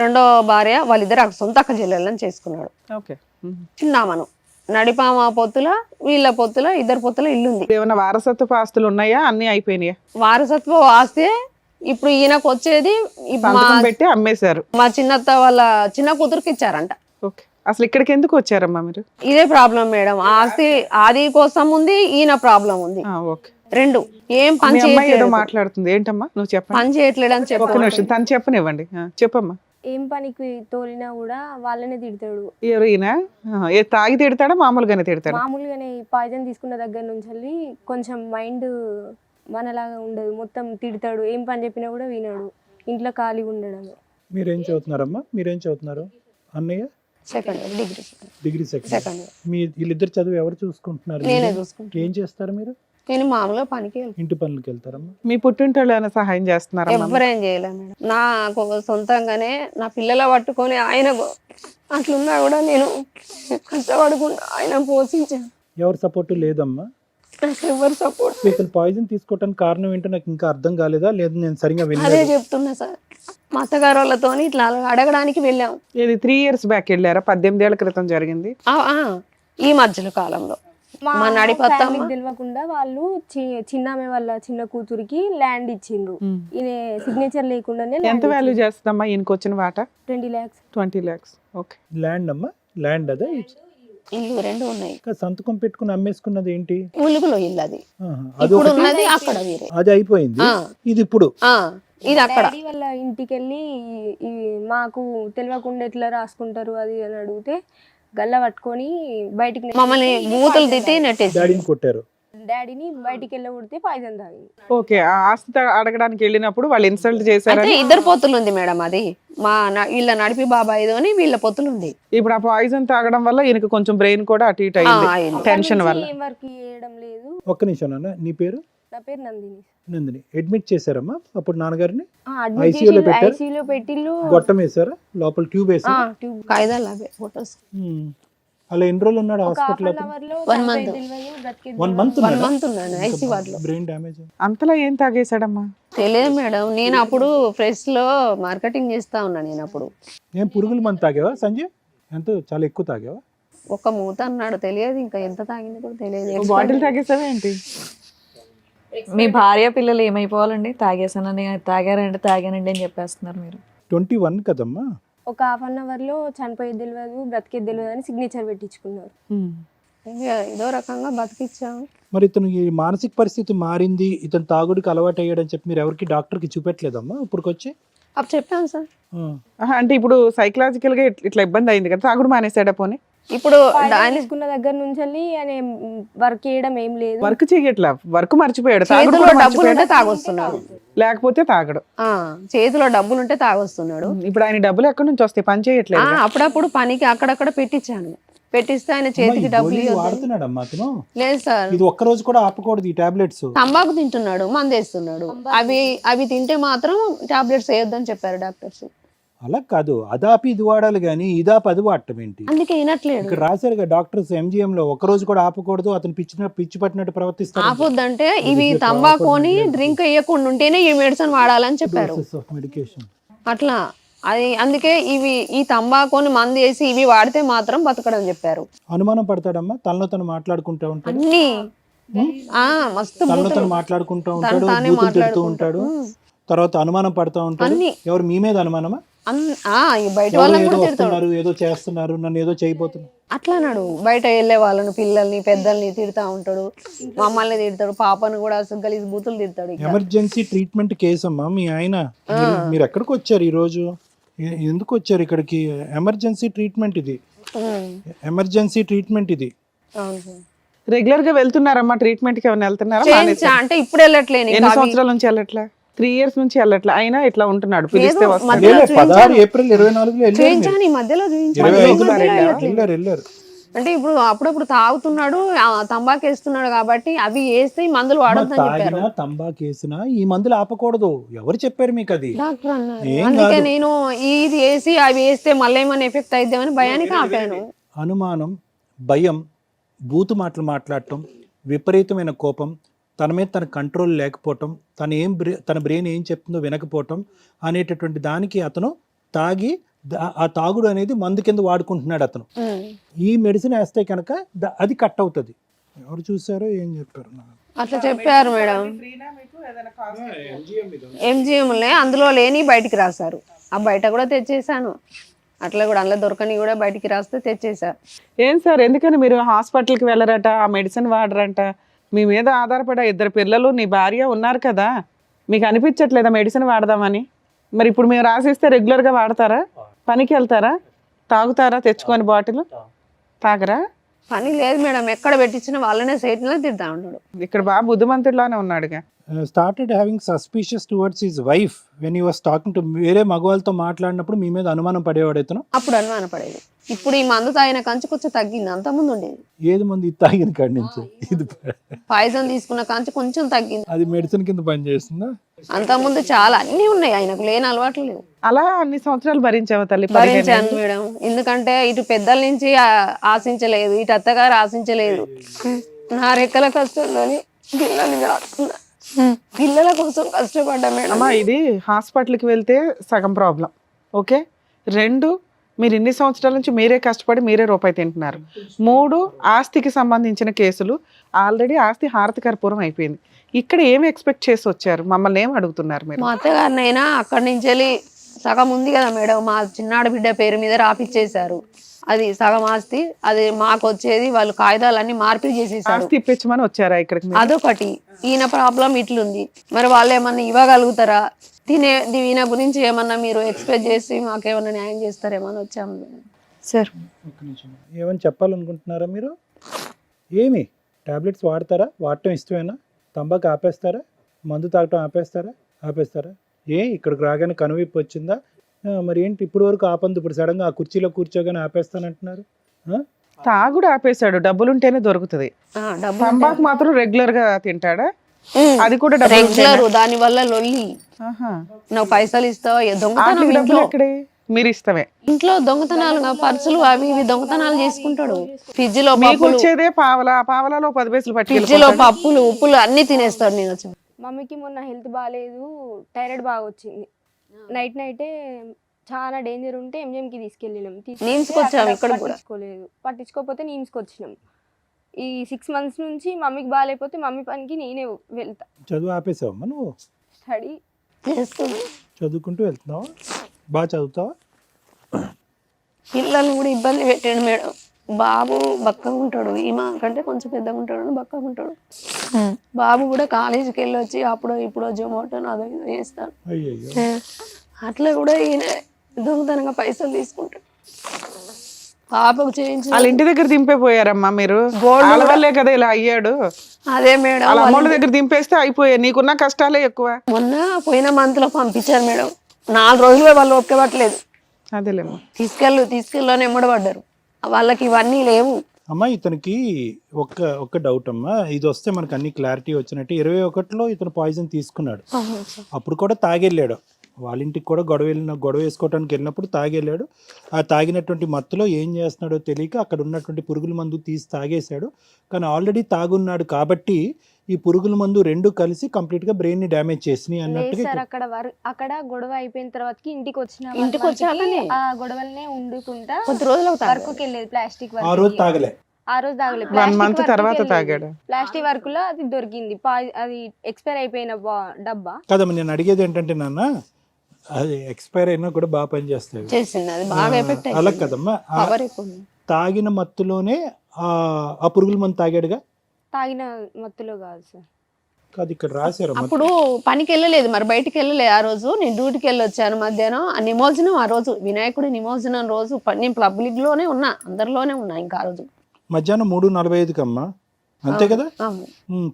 రెండో భార్య వాళ్ళిద్దరు సొంత అక్క చెల్లెళ్ళని చేసుకున్నాడు. ఓకే. చిన్నామను నడిపామ పొత్తుల, వీళ్ళ పొత్తుల, 2 పొత్తుల ఇల్లుంది. ఏమైనా వారసత్వ ఆస్తులు ఉన్నాయా? అన్ని అయిపోయినాయా? వారసత్వ ఆస్తి ఇప్పుడు ఈయనకు వచ్చేది సంతకం పెట్టి అమ్మేశారు. మా చిన్నత్త వాళ్ళ చిన్న కూతురుకి ఇచ్చారంట. ఓకే. అసలు ఇక్కడికి ఎందుకు వచ్చారమ్మా మీరు? ఇదే ప్రాబ్లం మేడం. ఆస్తి ఆది కోసం ఉంది, ఈయన ప్రాబ్లం ఉంది. ఓకే. 2 ఏం పని మీ అమ్మాయి ఏదో చేయట్లేదు, మాట్లాడుతుంది, ఏంటమ్మా? నువ్వు చెప్పండి. పని చేయట్లేదు అని ఒక్క చెప్పి నిమిషం, తను చెప్పనివ్వండి. చెప్పమ్మా. ఏం పనికి తోలినా కూడా వాళ్ళనే తిడతాడు. ఎవరు ఈయన? తాగి తిడతాడా, మామూలుగానే తిడతాడా? మామూలుగానే పాయిజన్ తీసుకున్న దగ్గర నుంచి కొంచెం మైండ్ మనలాగా ఉండదు, మొత్తం తిడతాడు. ఏం పని చెప్పినా కూడా వినడు, ఇంట్లో ఖాళీగా ఉండడం. మీరేం చదువుతున్నారమ్మా? మీరేం చదువుతున్నారు? అన్నయ్య second year degree. Degree second. Second year. మీ వీళ్ళిద్దరు చదువు ఎవరు చూసుకుంటున్నారు? నేనే చూసుకుంటాను. ఏం చేస్తారు మీరు? నేను మామూలుగా పనికి వెళ్తాను. ఇంటి పనులకి వెళ్తారమ్మా? మీ పుట్టింటోళ్ళు ఏమైనా సహాయం చేస్తున్నారా? ఎవరేం చేయలేదు మేడం. నాకు సొంతంగానే నా పిల్లల పట్టుకొని ఆయన అట్లున్నా కూడా నేను కష్టపడకుండా ఆయన పోషించాను. ఎవరు సపోర్ట్ లేదమ్మా? నాకు ఎవరు సపోర్ట్. ఇతను పాయిజన్ తీసుకోవడానికి కారణం ఏంటో నాకు ఇంకా అర్థం కాలేదా? లేదు నేను సరిగా అదే వినలేదు. చెప్తున్నా సార్. మా అత్తగారు వాళ్ళతో ఇట్లా అడగడానికి వెళ్ళాం. ఇది 3 years బ్యాక్ వెళ్ళారా? 18 ఏళ్ల క్రితం జరిగింది. ఈ మధ్యలో కాలంలో మా మా నడిపత్తమ్మ ఫ్యామిలీకి తెలియకుండా వాళ్ళు చిన్నామె వాళ్ళ చిన్న కూతురికి ల్యాండ్ ఇచ్చిండ్రు. ఈయన సిగ్నేచర్ లేకుండానే ఎంత వాల్యూ చేస్తుందమ్మా ఈయనకి వచ్చిన వాటా? 20 lakhs. 20 lakhs. ఓకే. ల్యాండ్ అమ్మా? ల్యాండ్ అదే? ఇల్లు 2 ఉన్నాయి. ఇంకా సంతకం పెట్టుకుని అమ్మేసుకున్నది ఏంటి? ములుగులో ఇల్లు అది. అది ఇప్పుడు ఉన్నది అక్కడ వేరే. అది అయిపోయింది. ఇది ఇప్పుడు ఇది అక్కడ. డాడీ వాళ్ళ ఇంటికి వెళ్ళి మాకు తెలియకుండా ఎట్లా రాసుకుంటారు అది అని అడిగితే గల్ల పట్టుకొని బయటికి మమ్మల్ని బూతులు తిట్టి నెట్టేసి డాడీని కొట్టారు. డాడీని బయటికి వెళ్ళగొడితే పాయిజన్ తాగింది. ఓకే. ఆ ఆస్తి అడగడానికి వెళ్ళినప్పుడు వాళ్ళు ఇన్సల్ట్ చేశారు. అంటే 2 పొత్తులు ఉంది మేడం. అది వీళ్ళ నడిపి బాబాయిదోని వీళ్ళ పొత్తులు ఉంది. ఇప్పుడు ఆ పాయిజన్ తాగడం వల్ల ఈయనకి కొంచెం బ్రెయిన్ కూడా అటు ఇటు అయింది, అయింది. టెన్షన్ వల్ల. ఏం వర్క్ చేయడం లేదు. ఒక్క నిమిషం నాన్న, నీ పేరు? నా పేరు నందిని. నందిని. అడ్మిట్ చేశారమ్మా అప్పుడు నాన్నగారిని? అడ్మిట్ ICU లో పెట్టారు? ఐసీయూలో పెట్టిల్లు. గొట్టం వేసారా? లోపల ట్యూబ్ వేసారా? ట్యూబ్ కాయిదాలు అవే ఫొటోస్. అలా ఎన్ని రోజులు ఉన్నాడు ఒక హాఫ్ హాస్పిటల్? అన్ అవర్ లో 1 month. బ్రతికేది 1 month 1 month ఉన్నాను ఐసీ వార్డులో. Brain damage. అంతలా ఏం తాగేశాడమ్మా? తెలియదు మేడం, నేను అప్పుడు ఫ్రెష్ లో మార్కెటింగ్ చేస్తా ఉన్నా. నేను అప్పుడు ఏం పురుగుల మందు తాగావా సంజయ్? ఎంత చాలా ఎక్కువ తాగావా? ఒక మూత అన్నాడు, తెలియదు ఇంకా ఎంత తాగింది కూడా తెలియదు. బాటిల్ తాగేసావా ఏంటి? మీ భార్య పిల్లలు ఏమైపోవాలండి? తాగేసానని తాగానండి అని చెప్పేస్తున్నారు మీరు. 21 కదమ్మా. ఒక హాఫ్ అన్ అవర్ లో చనిపోయేది తెలియదు బ్రతికేది తెలియదు అని సిగ్నేచర్ పెట్టించుకున్నారు. ఇంకా ఏదో రకంగా బతికిచ్చాము. మరి ఇతను ఈ మానసిక పరిస్థితి మారింది, ఇతను తాగుడికి అలవాటు అయ్యాడని చెప్పి మీరు ఎవరికి డాక్టర్కి చూపెట్టలేదమ్మా ఇప్పుడుకొచ్చి? అప్పుడు చెప్పాను సార్. అంటే ఇప్పుడు సైకలాజికల్ గా ఇట్లా ఇబ్బంది అయింది కదా, తాగుడు మానేసాడా పోనీ? ఇప్పుడు ఆయన తీసుకున్న దగ్గర నుంచి ఆయన వర్క్ చేయడం ఏం లేదు. వర్క్ చేయట్లా, వర్క్ మర్చిపోయాడు. తాగుడు చేతిలో కూడా డబ్బులు ఉంటే మర్చిపోయాడా? తాగొస్తున్నాడు. లేకపోతే తాగడు. చేతిలో డబ్బులు ఉంటే తాగొస్తున్నాడు. ఇప్పుడు ఆయన డబ్బులు ఎక్కడి నుంచి వస్తాయి? పని చేయట్లేదు. అప్పుడప్పుడు పనికి అక్కడక్కడ పెట్టించాను. పెట్టిస్తే ఆయన చేతికి డబ్బులు ఇవ్వద్దని. వాడుతున్నాడమ్మా అతను? లేదు సార్, ఇది ఒక్క రోజు కూడా ఆపకూడదు ఈ టాబ్లెట్స్. తంబాకు తింటున్నాడు, మందేస్తున్నాడు. అవి తింటే మాత్రం టాబ్లెట్స్ వేయొద్దని చెప్పారు డాక్టర్స్. అలా కాదు, అదాపి ఇది వాడాలి కానీ ఇదాపి అది వాడటం ఏంటి? అందుకే వినట్లేడు. ఇక్కడ రాశారు కదా డాక్టర్స్ ఎంజిఎం లో ఒక్క రోజు కూడా ఆపకూడదు, అతను పిచ్చి పట్టినట్టు ప్రవర్తిస్తారు. ఆపొద్దంటే ఇవి తంబాకుని డ్రింక్ వేయకుండా ఉంటేనే ఈ మెడిసిన్ వాడాలని చెప్పారు. మెడికేషన్ అట్లా అది అందుకే ఈ తంబాకుని మందు వేసి ఇవి వాడితే మాత్రం బతకడం చెప్పారు. అనుమానం పడతాడమ్మా, తనలో తను మాట్లాడుకుంటూ ఉంటాడు. అన్ని మస్తు తనలో బూతులు. తను మాట్లాడుకుంటూ ఉంటాడు, తానే బూతులు తిడుతూ మాట్లాడుకుంటాడు. ఉంటాడు. తర్వాత అనుమానం పడుతూ ఉంటాడు. అన్ని. ఎవరు మీ మీద అనుమానమా? ఈ బయట ఎవరు వాళ్ళని ఏదో కూడా తిడతాడు. వస్తున్నారు, ఏదో చేస్తున్నారు, నన్ను ఏదో చేయబోతున్నారు. అట్లా అన్నాడు. బయట వెళ్ళే వాళ్ళని, పిల్లల్ని, పెద్దల్ని తిడతా ఉంటాడు. మమ్మల్ని తిడతాడు, పాపను కూడా అసలు గలీజ్ బూతులు తిడతాడు. ఇక ఎమర్జెన్సీ ట్రీట్మెంట్ కేసు అమ్మా మీ ఆయన. మీరు ఎక్కడికి వచ్చారు ఈ రోజు? ఎందుకు వచ్చారు ఇక్కడికి? ఎమర్జెన్సీ ట్రీట్మెంట్ ఇది, ఎమర్జెన్సీ ట్రీట్మెంట్ ఇది. అవును సార్. రెగ్యులర్ గా వెళ్తున్నారమ్మా ట్రీట్మెంట్ కి? ఏమైనా వెళ్తున్నారా? అంటే ఇప్పుడు వెళ్ళట్లేను. ఎన్ని సంవత్సరాల నుంచి వెళ్ళట్లా? 3 years నుంచి వెళ్ళట్లా. అయినా ఇట్లా ఉంటున్నాడు, పిలిస్తే వస్తాడు. మధ్యలో 16 ఏప్రిల్ 24 చూయించాను, ఈ మధ్యలో చూయించాను. వెళ్ళారు. అంటే ఇప్పుడు అప్పుడప్పుడు తాగుతున్నాడు, తంబాకు వేస్తున్నాడు కాబట్టి అవి వేస్తే ఈ మందులు వాడొద్దని చెప్పారు. తాగినా తంబాకు వేసినా ఈ మందులు ఆపకూడదు. ఎవరు చెప్పారు మీకు అది? డాక్టర్ అన్నారు. ఏం అందుకే కాదు. నేను ఇది వేసి అవి వేస్తే మళ్ళీ ఏమైనా ఎఫెక్ట్ అయిద్దామని భయానికి ఆపాను. అనుమానం, భయం, బూతు మాటలు మాట్లాడటం, విపరీతమైన కోపం, తన మీద తన కంట్రోల్ లేకపోవటం, తన బ్రెయిన్ ఏం చెప్తుందో వినకపోవటం అనేటటువంటి దానికి అతను తాగి ఆ తాగుడు అనేది మందు కింద వాడుకుంటున్నాడు అతను. ఈ మెడిసిన్ వేస్తే కనుక అది కట్ అవుతుంది. ఎవరు చూసారో ఏం చెప్పారు? అట్లా చెప్పారు మేడం. ఎంజిఎంలే అందులో లేని బయటికి రాశారు. ఆ బయట కూడా తెచ్చేసాను. అట్లా కూడా అందులో దొరకని కూడా బయటికి రాస్తే తెచ్చేసా. ఏం సార్, ఎందుకని మీరు హాస్పిటల్కి వెళ్ళరట, ఆ మెడిసిన్ వాడరంట? మీ మీద ఆధారపడే 2 పిల్లలు, నీ భార్య ఉన్నారు కదా, మీకు అనిపించట్లేదా మెడిసిన్ వాడదామని? మరి ఇప్పుడు మేము రాసిస్తే రెగ్యులర్గా వాడతారా? పనికి వెళ్తారా? తాగుతారా తెచ్చుకొని బాటిల్? తాగరా? పని లేదు మేడం, ఎక్కడ పెట్టించిన వాళ్ళనే సైట్లో తిడతా ఉన్నాడు. ఇక్కడ బాగా బుద్ధిమంతుడిలానే ఉన్నాడుగా. Started having suspicious towards his wife when he was talking to వేరే మగవాళ్ళతో మాట్లాడినప్పుడు మీ మీద అనుమానం పడేవాడు ఇతను. అప్పుడు అనుమానం పడేది. ఇప్పుడు ఈ మందు తాగిన కంచి కొంచెం తగ్గింది, అంత ముందు ఉండేది. ఏది మంది ఇది తాగిన కాడి నుంచి? ఇది పాయిజన్ తీసుకున్న కంచి కొంచెం తగ్గింది. అది మెడిసిన్ కింద పనిచేస్తుందా? అంత ముందు చాలా అన్ని ఉన్నాయి, ఆయనకు లేని అలవాట్లు లేవు. అలా అన్ని సంవత్సరాలు భరించావా తల్లి? భరించాను మేడం, ఎందుకంటే ఇటు పెద్దల నుంచి ఆశించలేదు, ఇటు అత్తగారు ఆశించలేదు. నా రెక్కల కష్టంలోని పిల్లల కోసం కష్టపడ్డా మేడం. అమ్మా, ఇది హాస్పిటల్కి వెళ్తే సగం ప్రాబ్లం, ఓకే. 2, మీరు ఇన్ని సంవత్సరాల నుంచి మీరే కష్టపడి మీరే రూపాయి తింటున్నారు. 3, ఆస్తికి సంబంధించిన కేసులు. ఆల్రెడీ ఆస్తి హారతి కర్పూరం అయిపోయింది. ఇక్కడ ఏమి ఎక్స్పెక్ట్ చేసి వచ్చారు? మమ్మల్ని ఏం అడుగుతున్నారు మీరు? మా అత్తగారినైనా అక్కడి నుంచి వెళ్ళి సగం ఉంది కదా మేడం, మా చిన్నాడు బిడ్డ పేరు మీద రాపిచ్చేశారు. అది సగం ఆస్తి, అది మాకు వచ్చేది వాళ్ళు కాగితాలన్నీ మార్పిడి చేసేసారు. ఆస్తి ఇప్పించమని వచ్చారా ఇక్కడికి? అదొకటి. ఈయన ప్రాబ్లం ఇట్లుంది, మరి వాళ్ళు ఏమన్నా ఇవ్వగలుగుతారా? ఈయన గురించి ఏమన్నా మీరు ఎక్స్పెక్ట్ చేసి మాకేమన్నా న్యాయం చేస్తారేమని వచ్చాము సార్. ఏమని చెప్పాలనుకుంటున్నారా మీరు? ఏమి టాబ్లెట్స్ వాడతారా? వాడటం ఇష్టమేనా? తంబాకు ఆపేస్తారా? మందు తాగటం ఆపేస్తారా? ఇక్కడికి రాగానే కనువిప్పు వచ్చిందా? మరి ఏంటి ఇప్పుడు వరకు ఆపంది, ఇప్పుడు సడన్గా ఆ కుర్చీలో కూర్చోగానే ఆపేస్తానంటున్నారు? తాగుడు ఆపేశాడు, డబ్బులుంటేనే దొరుకుతుంది. తంబాకు మాత్రం రెగ్యులర్ గా తింటాడా? అది కూడా రెగ్యులర్. దాని వల్ల లొల్లి. నువ్వు పైసలు ఇస్తావా? దొంగతనం. డబ్బులు ఎక్కడే? మీరు ఇష్టమే. ఇంట్లో దొంగతనాలు పర్సులు అవి ఇవి దొంగతనాలు చేసుకుంటాడు. ఫ్రిడ్జ్ లో మీకు పప్పులు, వచ్చేదే పావలాలో 10 పైసలు ఫ్రిడ్జ్ లో పట్టుకెళ్ళి పప్పులు ఉప్పులు అన్ని తినేస్తాడు. నేను వచ్చి మమ్మీకి మొన్న హెల్త్ బాగాలేదు, థైరాయిడ్ బాగా వచ్చింది. నైటే చాలా డేంజర్ ఉంటే ఎంజిఎంకి తీసుకెళ్ళినాం. నీమ్స్కి వచ్చాము, ఇక్కడ కూడా. పట్టించుకోకపోతే నీమ్స్కి వచ్చినాం. ఈ 6 months నుంచి మమ్మీకి బాగాలేకపోతే మమ్మీ పనికి నేనే వెళ్తా. చదువు ఆపేసావమ్మా నువ్వు? స్టడీ చేస్తుంది. చదువుకుంటూ వెళ్తున్నావా? బాగా చదువుతావా? పిల్లల్ని కూడా ఇబ్బంది పెట్టాడు మేడం. బాబు బక్కగా ఉంటాడు, ఈమె కంటే కొంచెం పెద్దగా ఉంటాడు, బక్కగా ఉంటాడు. బాబు కూడా కాలేజీకి వెళ్ళి వచ్చి అప్పుడు ఇప్పుడు జొమాటో అదో ఇదో చేస్తాడు. అయ్యయ్యో. అట్లా కూడా ఈయన దొంగతనంగా పైసలు తీసుకుంటాడు. పాపకు చేయించి వాళ్ళ ఇంటి దగ్గర దింపేపోయారమ్మా మీరు. వాళ్ళ వల్లే కదా ఇలా అయ్యాడు. అదే మేడం, వాళ్ళ అమ్మోళ్ళ దగ్గర దింపేస్తే అయిపోయాయి. నీకున్న కష్టాలే ఎక్కువ. మొన్న పోయిన మంత్ లో పంపించారు మేడం. 4 రోజులు వాళ్ళు ఒప్పుకోవట్లేదు. అదేలేమ్మా. తీసుకెళ్ళని ఎమ్మడబడ్డారు. వాళ్ళకి ఇవన్నీ లేవు. అమ్మా ఇతనికి ఒక్క డౌట్ అమ్మా, ఇది వస్తే మనకు అన్ని క్లారిటీ వచ్చినట్టు. 21లో ఇతను పాయిజన్ తీసుకున్నాడు, అప్పుడు కూడా తాగెళ్ళాడు. వాళ్ళ ఇంటికి కూడా గొడవ వేసుకోవడానికి వెళ్ళినప్పుడు తాగెళ్ళాడు. ఆ తాగినటువంటి మత్తులో ఏం చేస్తున్నాడో తెలియక అక్కడ ఉన్నటువంటి పురుగుల మందు తీసి తాగేశాడు. కానీ ఆల్రెడీ తాగున్నాడు కాబట్టి ఈ పురుగుల మందు 2 కలిసి కంప్లీట్ గా బ్రెయిన్ ని డ్యామేజ్ చేసినాయి అన్నట్టుగా. సార్ అక్కడ గొడవ అయిపోయిన తర్వాత ఇంటికి ఇంటికి వచ్చాకనే ఆ గొడవలనే ఉండుకుంటా కొద్ది రోజులు వర్క్కి వెళ్ళేది. ప్లాస్టిక్ ఆ రోజు తాగలే, ఆ రోజు తాగలేదు. 1 month తర్వాత తాగాడు. ప్లాస్టిక్ వర్క్ లో అది దొరికింది, అది ఎక్స్పైర్ అయిపోయిన డబ్బా. కదమ్మా నేను అడిగేది ఏంటంటే నాన్న, అది ఎక్స్పైర్ అయినా కూడా బాగా పనిచేస్తాయి చేసింది, అది బాగా ఎఫెక్ట్ అలా కదమ్మా. తాగిన మత్తులోనే ఆ పురుగుల మందు తాగాడుగా. తాగిన మత్తులో కాదు సార్, కాదు ఇక్కడ రాశారు. అప్పుడు పనికి వెళ్ళలేదు, మరి బయటికి వెళ్ళలేదు. ఆ రోజు నేను డ్యూటీకి వెళ్ళి వచ్చాను మధ్యాహ్నం. ఆ నిమజ్జనం ఆ రోజు, వినాయకుడి నిమజ్జనం రోజు నేను పబ్లిక్ లోనే ఉన్నా, అందరిలోనే ఉన్నా. ఇంకా ఆ రోజు మధ్యాహ్నం 3:45కి అమ్మా, అంతే కదా?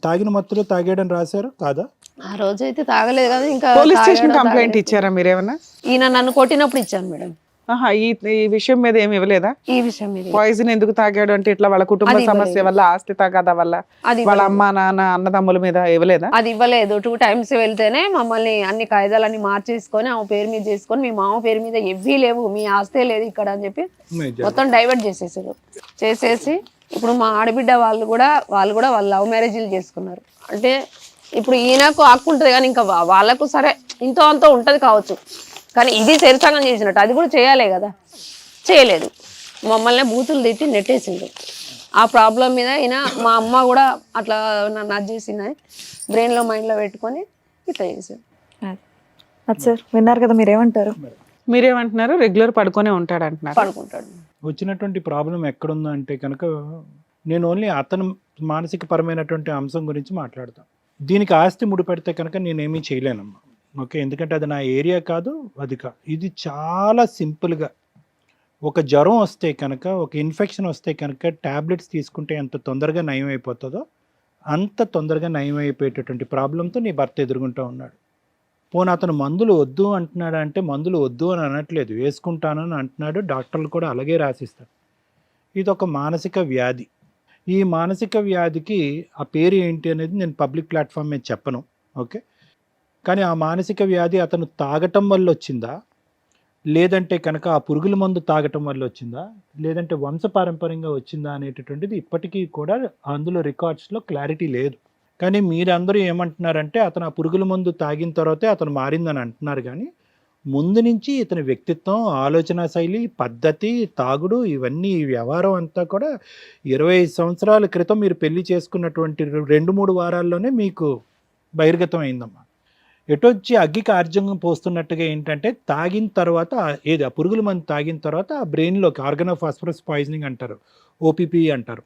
తాగిన మత్తులో తాగాడని రాశారు కాదా? ఆ రోజు అయితే తాగలేదు కదా. ఇంకా పోలీస్ స్టేషన్ కంప్లైంట్ ఇచ్చారా మీరేమన్నా? ఈయన నన్ను కొట్టినప్పుడు ఇచ్చాను మేడం. ఈ విషయం మీద ఏమి ఇవ్వలేదా? ఈ విషయం మీద పాయిజన్ ఎందుకు తాగాడు అంటే ఇట్లా వాళ్ళ కుటుంబ సమస్య వల్ల, ఆస్తి తగాదా వల్ల, వాళ్ళ అమ్మ నాన్న అన్నదమ్ముల మీద ఇవ్వలేదా? అది ఇవ్వలేదు. 2 times వెళ్తేనే మమ్మల్ని అన్ని కాయిదాలన్నీ మార్చేసుకొని ఆమె పేరు మీద చేసుకొని, మీ మామ పేరు మీద ఎవ్వీ లేవు, మీ ఆస్తే లేదు ఇక్కడ అని చెప్పి మొత్తం డైవర్ట్ చేసేసారు. చేసేసి ఇప్పుడు మా ఆడబిడ్డ వాళ్ళు కూడా వాళ్ళ లవ్ మ్యారేజ్లు చేసుకున్నారు. అంటే ఇప్పుడు ఈయనకు హక్కు ఉంటుంది కానీ ఇంకా వాళ్ళకు సరే ఇంతో అంతో ఉంటుంది కావచ్చు, కానీ ఇది చరిత్రంగా చేసినట్టు అది కూడా చేయాలే కదా, చేయలేదు. మమ్మల్ని బూతులు తిట్టి నెట్టేసిండు. ఆ ప్రాబ్లం మీద ఈయన మా అమ్మ కూడా అట్లా నన్ను అది చేసిందని బ్రెయిన్లో మైండ్లో పెట్టుకొని ఇట్లా చేశారు. అది సార్ విన్నారు కదా, మీరేమంటారు? మీరేమంటున్నారు? రెగ్యులర్ పడుకొనే ఉంటాడు అంటున్నారు. పడుకుంటాడు. వచ్చినటువంటి ప్రాబ్లం ఎక్కడుందో అంటే కనుక నేను ఓన్లీ అతను మానసిక పరమైనటువంటి అంశం గురించి మాట్లాడతాను. దీనికి ఆస్తి ముడిపెడితే కనుక నేనేమీ చేయలేనమ్మా. ఓకే, ఎందుకంటే అది నా ఏరియా కాదు, అది కాదు. ఇది చాలా సింపుల్గా ఒక జ్వరం వస్తే కనుక, ఒక ఇన్ఫెక్షన్ వస్తే కనుక ట్యాబ్లెట్స్ తీసుకుంటే ఎంత తొందరగా నయం అయిపోతుందో అంత తొందరగా నయం అయిపోయేటటువంటి ప్రాబ్లంతో నీ భర్త ఎదుర్కొంటూ ఉన్నాడు. పోనీ అతను మందులు వద్దు అంటున్నాడు అంటే మందులు వద్దు అని అనట్లేదు, వేసుకుంటానని అంటున్నాడు. డాక్టర్లు కూడా అలాగే రాసిస్తారు. ఇది ఒక మానసిక వ్యాధి. ఈ మానసిక వ్యాధికి ఆ పేరు ఏంటి అనేది నేను పబ్లిక్ ప్లాట్ఫామ్ మీద చెప్పను. ఓకే, కానీ ఆ మానసిక వ్యాధి అతను తాగటం వల్ల వచ్చిందా, లేదంటే కనుక ఆ పురుగుల మందు తాగటం వల్ల వచ్చిందా, లేదంటే వంశపారంపర్యంగా వచ్చిందా అనేటటువంటిది ఇప్పటికీ కూడా అందులో రికార్డ్స్లో క్లారిటీ లేదు. కానీ మీరందరూ ఏమంటున్నారంటే అతను ఆ పురుగుల మందు తాగిన తర్వాతే అతను మారిందని అంటున్నారు. కానీ ముందు నుంచి ఇతని వ్యక్తిత్వం, ఆలోచన శైలి, పద్ధతి, తాగుడు, ఇవన్నీ ఈ వ్యవహారం అంతా కూడా 25 సంవత్సరాల క్రితం మీరు పెళ్లి చేసుకున్నటువంటి 2-3 వారాల్లోనే మీకు బహిర్గతం అయిందమ్మా. ఎటొచ్చి అగ్గికి ఆర్జంగం పోస్తున్నట్టుగా ఏంటంటే తాగిన తర్వాత ఆ పురుగుల మందు తాగిన తర్వాత ఆ బ్రెయిన్లోకి ఆర్గనోఫాస్ఫరస్ పాయిజనింగ్ అంటారు, ఓపీపీ అంటారు.